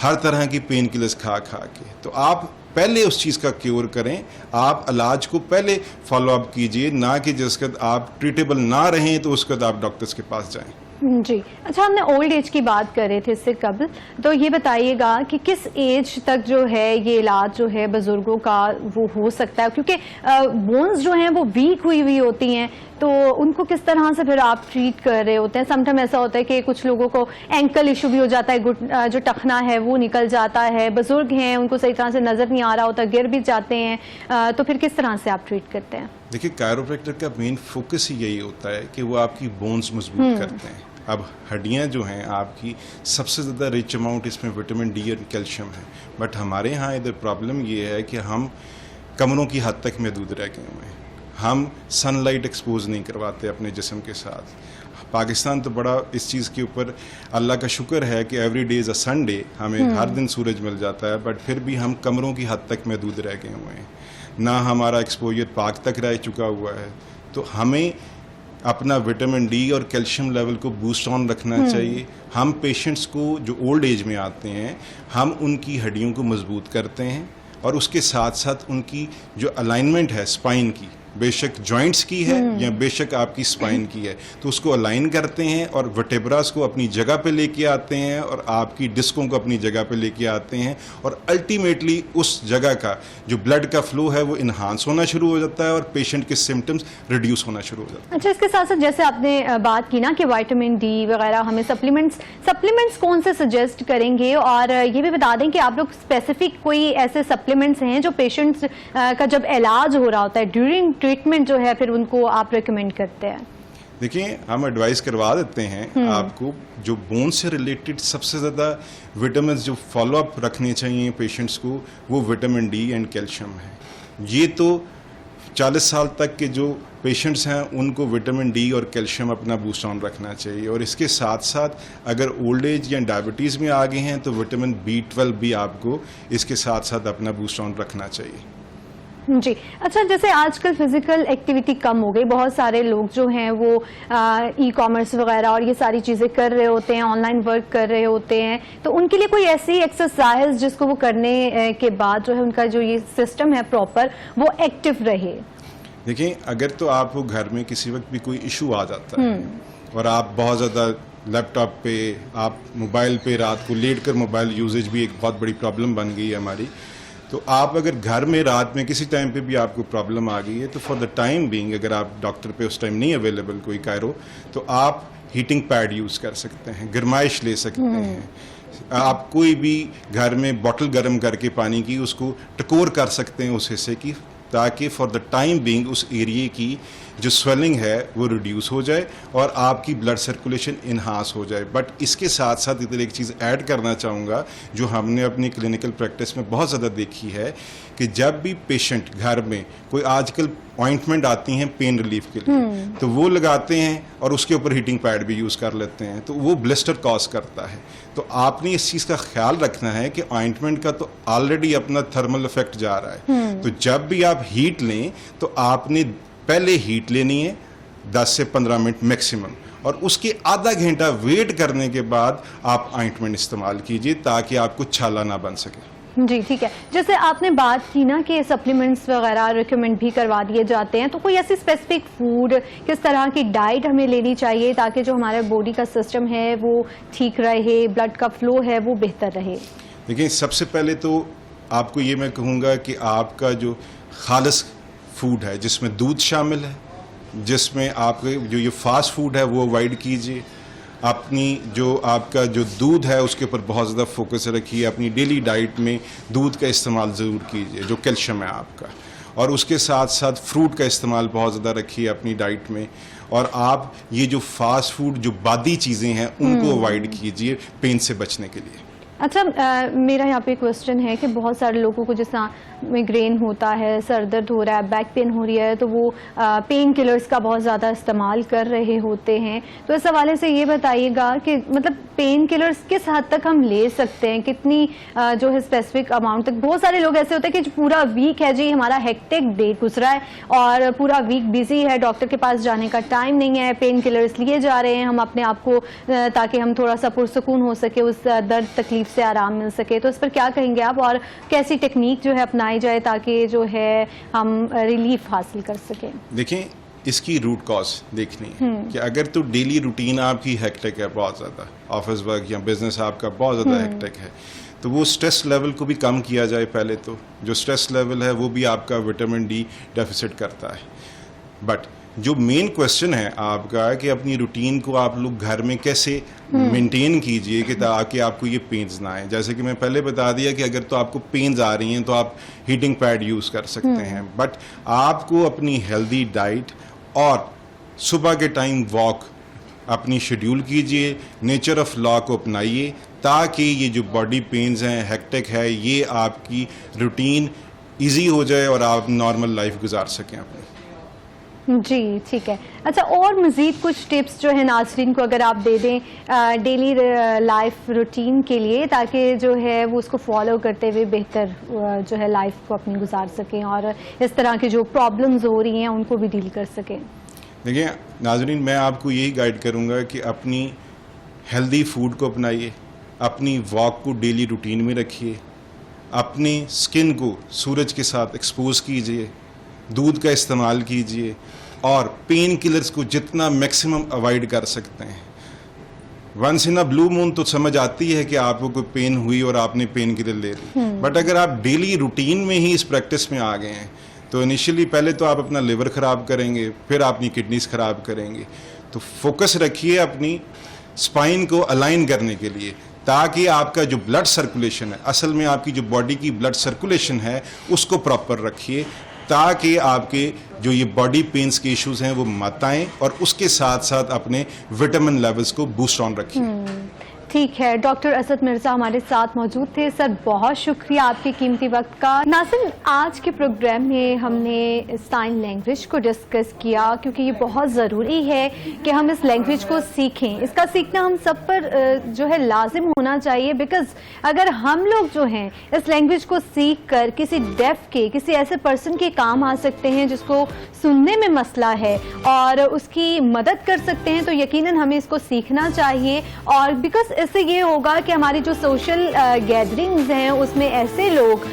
हर तरह की पेन किलर्स खा खा के। तो आप पहले उस चीज़ का क्योर करें, आप इलाज को पहले फॉलो अप कीजिए, ना कि जिस वक्त आप ट्रीटेबल ना रहें तो उस वक्त आप डॉक्टर्स के पास जाएं। जी, अच्छा, हमने ओल्ड एज की बात कर रहे थे इससे कबल, तो ये बताइएगा कि किस एज तक जो है ये इलाज जो है बुजुर्गों का वो हो सकता है, क्योंकि बोन्स जो हैं वो वीक हुई हुई होती हैं, तो उनको किस तरह से फिर आप ट्रीट कर रहे होते हैं? समटाइम ऐसा होता है कि कुछ लोगों को एंकल इशू भी हो जाता है, जो टखना है वो निकल जाता है, बुजुर्ग हैं उनको सही तरह से नज़र नहीं आ रहा होता, गिर भी जाते हैं, तो फिर किस तरह से आप ट्रीट करते हैं? देखिए, कायरोप्रैक्टर का मेन फोकस ही यही होता है कि वो आपकी बोन्स मजबूत करते हैं। अब हड्डियां जो हैं आपकी, सबसे ज़्यादा रिच अमाउंट इसमें विटामिन डी और कैल्शियम है, बट हमारे यहाँ इधर प्रॉब्लम ये है कि हम कमरों की हद तक महदूद रह गए हुए हैं, हम सनलाइट एक्सपोज नहीं करवाते अपने जिस्म के साथ। पाकिस्तान तो बड़ा इस चीज़ के ऊपर अल्लाह का शुक्र है कि every day is a Sunday, हमें हर दिन सूरज मिल जाता है, बट फिर भी हम कमरों की हद तक महदूद रह गए हुए हैं, ना हमारा एक्सपोजर पाक तक रह चुका हुआ है। तो हमें अपना विटामिन डी और कैल्शियम लेवल को बूस्ट ऑन रखना चाहिए। हम पेशेंट्स को जो ओल्ड एज में आते हैं, हम उनकी हड्डियों को मजबूत करते हैं और उसके साथ साथ उनकी जो अलाइनमेंट है स्पाइन की, बेशक जॉइंट्स की है या बेशक आपकी स्पाइन की है, तो उसको अलाइन करते हैं और वर्टेब्रास को अपनी जगह पे लेके आते हैं और आपकी डिस्कों को अपनी जगह पे लेके आते हैं, और अल्टीमेटली उस जगह का जो ब्लड का फ्लो है वो इन्हांस होना शुरू हो जाता है और पेशेंट के सिम्टम्स रिड्यूस होना शुरू हो जाते हैं। अच्छा, इसके साथ साथ जैसे आपने बात की ना कि विटामिन डी वगैरह हमें सप्लीमेंट्स कौन से सजेस्ट करेंगे, और ये भी बता दें कि आप लोग स्पेसिफिक कोई ऐसे सप्लीमेंट्स हैं जो पेशेंट्स का जब इलाज हो रहा होता है ड्यूरिंग ट्रीटमेंट जो है फिर उनको आप रेकमेंड करते हैं? देखिए, हम एडवाइस करवा देते हैं आपको, जो बोन से रिलेटेड सबसे ज़्यादा विटामिन जो फॉलोअप रखने चाहिए पेशेंट्स को, वो विटामिन डी एंड कैल्शियम है। ये तो 40 साल तक के जो पेशेंट्स हैं उनको विटामिन डी और कैल्शियम अपना बूस्ट ऑन रखना चाहिए, और इसके साथ साथ अगर ओल्ड एज या डायबिटीज़ में आ गए हैं तो विटामिन B12 भी आपको इसके साथ साथ अपना बूस्ट ऑन रखना चाहिए। जी, अच्छा, जैसे आजकल फिजिकल एक्टिविटी कम हो गई, बहुत सारे लोग जो हैं वो ई-कॉमर्स वगैरह और ये सारी चीज़ें कर रहे होते हैं, ऑनलाइन वर्क कर रहे होते हैं, तो उनके लिए कोई ऐसी एक्सरसाइज जिसको वो करने के बाद जो है उनका जो ये सिस्टम है प्रॉपर वो एक्टिव रहे? देखिए, अगर तो आपको घर में किसी वक्त भी कोई इशू आ जाता है और आप बहुत ज़्यादा लैपटॉप पे, आप मोबाइल पे रात को लेट कर, मोबाइल यूजेज भी एक बहुत बड़ी प्रॉब्लम बन गई है हमारी, तो आप अगर घर में रात में किसी टाइम पे भी आपको प्रॉब्लम आ गई है, तो फॉर द टाइम बीइंग, अगर आप डॉक्टर पे उस टाइम नहीं अवेलेबल कोई कायरो, तो आप हीटिंग पैड यूज़ कर सकते हैं, गर्माइश ले सकते हैं। आप कोई भी घर में बॉटल गर्म करके पानी की उसको टकोर कर सकते हैं उस हिस्से की, ताकि फॉर द टाइम बीइंग उस एरिए की जो स्वेलिंग है वो रिड्यूस हो जाए और आपकी ब्लड सर्कुलेशन इन्हांस हो जाए। बट इसके साथ साथ इधर एक चीज़ ऐड करना चाहूँगा जो हमने अपनी क्लिनिकल प्रैक्टिस में बहुत ज़्यादा देखी है, कि जब भी पेशेंट घर में कोई, आजकल ऑइंटमेंट आती हैं पेन रिलीफ के लिए, तो वो लगाते हैं और उसके ऊपर हीटिंग पैड भी यूज़ कर लेते हैं, तो वो ब्लिस्टर कॉज करता है। तो आपने इस चीज़ का ख्याल रखना है कि ऑइंटमेंट का तो ऑलरेडी अपना थर्मल इफेक्ट जा रहा है, तो जब भी आप हीट लें तो आपने पहले हीट लेनी है 10 से 15 मिनट मैक्सिमम, और उसके आधा घंटा वेट करने के बाद आप ऑइंटमेंट इस्तेमाल कीजिए ताकि आपको छाला ना बन सके। जी ठीक है, जैसे आपने बात की ना कि सप्लीमेंट्स वगैरह रिकमेंड भी करवा दिए जाते हैं, तो कोई ऐसी स्पेसिफिक फूड, किस तरह की डाइट हमें लेनी चाहिए ताकि जो हमारे बॉडी का सिस्टम है वो ठीक रहे, ब्लड का फ्लो है वो बेहतर रहे? देखिए, सबसे पहले तो आपको ये मैं कहूँगा कि आपका जो खालिस फूड है जिसमें दूध शामिल है, जिसमें आपके जो ये फास्ट फूड है वो अवॉइड कीजिए। अपनी जो आपका जो दूध है उसके ऊपर बहुत ज़्यादा फोकस रखिए। अपनी डेली डाइट में दूध का इस्तेमाल ज़रूर कीजिए, जो कैल्शियम है आपका, और उसके साथ साथ फ्रूट का इस्तेमाल बहुत ज़्यादा रखिए अपनी डाइट में। और आप ये जो फास्ट फूड, जो बादी चीज़ें हैं, उनको अवॉइड कीजिए पेन से बचने के लिए। अच्छा, मेरा यहाँ पे क्वेश्चन है कि बहुत सारे लोगों को जैसा मिग्रेन होता है, सर दर्द हो रहा है, बैक पेन हो रही है, तो वो पेन किलर्स का बहुत ज़्यादा इस्तेमाल कर रहे होते हैं। तो इस हवाले से ये बताइएगा कि मतलब पेन किलर्स किस हद तक हम ले सकते हैं, कितनी जो है स्पेसिफिक अमाउंट तक? बहुत सारे लोग ऐसे होते हैं कि पूरा वीक है जी, हमारा हेक्टिक डे गुजरा है और पूरा वीक बिजी है, डॉक्टर के पास जाने का टाइम नहीं है, पेन किलर्स लिए जा रहे हैं हम अपने आप को ताकि हम थोड़ा सा पुरसकून हो सके, उस दर्द तकलीफ से आराम मिल सके। तो इस पर क्या कहेंगे आप, और कैसी टेक्निक जो है अपनाई जाए ताकि जो है हम रिलीफ हासिल कर सकें? देखें, इसकी रूट कॉज देखनी है कि अगर तो डेली रूटीन आपकी हेक्टिक है, बहुत ज़्यादा ऑफिस वर्क या बिजनेस आपका बहुत ज़्यादा हेक्टिक है, तो वो स्ट्रेस लेवल को भी कम किया जाए। पहले तो जो स्ट्रेस लेवल है वो भी आपका विटामिन डी डेफिसिट करता है। बट जो मेन क्वेश्चन है आपका कि अपनी रूटीन को आप लोग घर में कैसे मेंटेन कीजिए कि ताकि आपको ये पेन्स ना आए। जैसे कि मैं पहले बता दिया कि अगर तो आपको पेन्स आ रही हैं तो आप हीटिंग पैड यूज़ कर सकते हैं, बट आपको अपनी हेल्दी डाइट और सुबह के टाइम वॉक अपनी शेड्यूल कीजिए, नेचर ऑफ लॉ को अपनाइए ताकि ये जो बॉडी पेन्स हैं, हेक्टिक है, ये आपकी रूटीन ईजी हो जाए और आप नॉर्मल लाइफ गुजार सकें अपनी। जी ठीक है। अच्छा, और मज़ीद कुछ टिप्स जो है नाज़रीन को अगर आप दे दें डेली लाइफ रूटीन के लिए, ताकि जो है वो उसको फॉलो करते हुए बेहतर जो है लाइफ को अपनी गुजार सकें और इस तरह की जो प्रॉब्लम्स हो रही हैं उनको भी डील कर सकें। देखिए नाज़रीन, मैं आपको यही गाइड करूंगा कि अपनी हेल्दी फूड को अपनाइए, अपनी वॉक को डेली रूटीन में रखिए, अपनी स्किन को सूरज के साथ एक्सपोज कीजिए, दूध का इस्तेमाल कीजिए और पेन किलर्स को जितना मैक्सिमम अवॉइड कर सकते हैं। Once in a blue moon तो समझ आती है कि आपको कोई पेन हुई और आपने पेन किलर ले ली, बट अगर आप डेली रूटीन में ही इस प्रैक्टिस में आ गए हैं तो इनिशियली पहले तो आप अपना लिवर ख़राब करेंगे, फिर अपनी किडनीज ख़राब करेंगे। तो फोकस रखिए अपनी स्पाइन को अलाइन करने के लिए, ताकि आपका जो ब्लड सर्कुलेशन है, असल में आपकी जो बॉडी की ब्लड सर्कुलेशन है उसको प्रॉपर रखिए, ताकि आपके जो ये बॉडी पेन्स के इश्यूज हैं वो मत आएं, और उसके साथ साथ अपने विटामिन लेवल्स को बूस्ट ऑन रखिए। ठीक है, डॉक्टर असद मिर्जा हमारे साथ मौजूद थे। सर, बहुत शुक्रिया आपके कीमती वक्त का। नाज़रीन, आज के प्रोग्राम में हमने साइन लैंग्वेज को डिस्कस किया क्योंकि ये बहुत ज़रूरी है कि हम इस लैंग्वेज को सीखें। इसका सीखना हम सब पर जो है लाजिम होना चाहिए, बिकॉज अगर हम लोग जो हैं इस लैंग्वेज को सीख कर किसी डेफ के, किसी ऐसे पर्सन के काम आ सकते हैं जिसको सुनने में मसला है और उसकी मदद कर सकते हैं, तो यकीनन हमें इसको सीखना चाहिए। और बिकॉज इससे ये होगा कि हमारी जो सोशल गैदरिंग्स हैं उसमें ऐसे लोग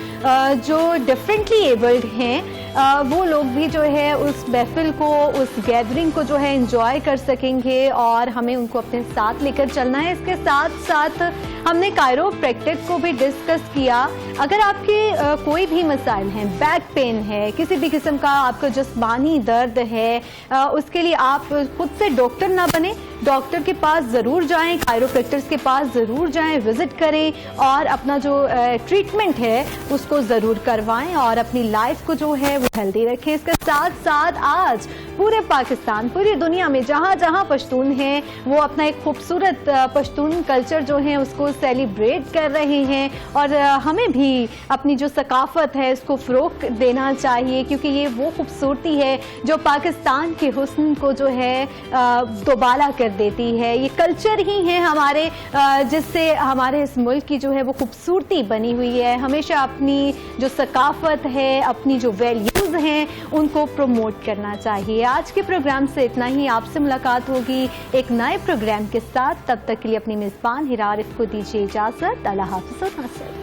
जो डिफरेंटली एबल्ड हैं वो लोग भी जो है उस महफिल को, उस गैदरिंग को जो है एंजॉय कर सकेंगे और हमें उनको अपने साथ लेकर चलना है। इसके साथ साथ हमने कायरोप्रैक्टिक को भी डिस्कस किया। अगर आपके कोई भी मसाइल हैं, बैक पेन है, किसी भी किस्म का आपका जिस्मानी दर्द है, उसके लिए आप खुद से डॉक्टर ना बने, डॉक्टर के पास ज़रूर जाएं, कायरोप्रैक्टर्स के पास ज़रूर जाएं, विजिट करें और अपना जो ट्रीटमेंट है उसको ज़रूर करवाएं और अपनी लाइफ को जो है वो हेल्दी रखें। इसके साथ साथ आज पूरे पाकिस्तान, पूरी दुनिया में जहाँ जहाँ पश्तून हैं वो अपना एक खूबसूरत पश्तून कल्चर जो है उसको सेलिब्रेट कर रहे हैं, और हमें भी अपनी जो सकाफत है इसको फ़रोग़ देना चाहिए, क्योंकि ये वो खूबसूरती है जो पाकिस्तान के हुस्न को जो है दोबाला कर देती है। ये कल्चर ही है हमारे जिससे हमारे इस मुल्क की जो है वो खूबसूरती बनी हुई है। हमेशा अपनी जो सकाफत है, अपनी जो वैल्यूज़ हैं उनको प्रमोट करना चाहिए। आज के प्रोग्राम से इतना ही, आपसे मुलाकात होगी एक नए प्रोग्राम के साथ। तब तक के लिए अपनी मेज़बान हिरा आरिफ को दीजिए इजाज़त। अल्लाह हाफ़िज़।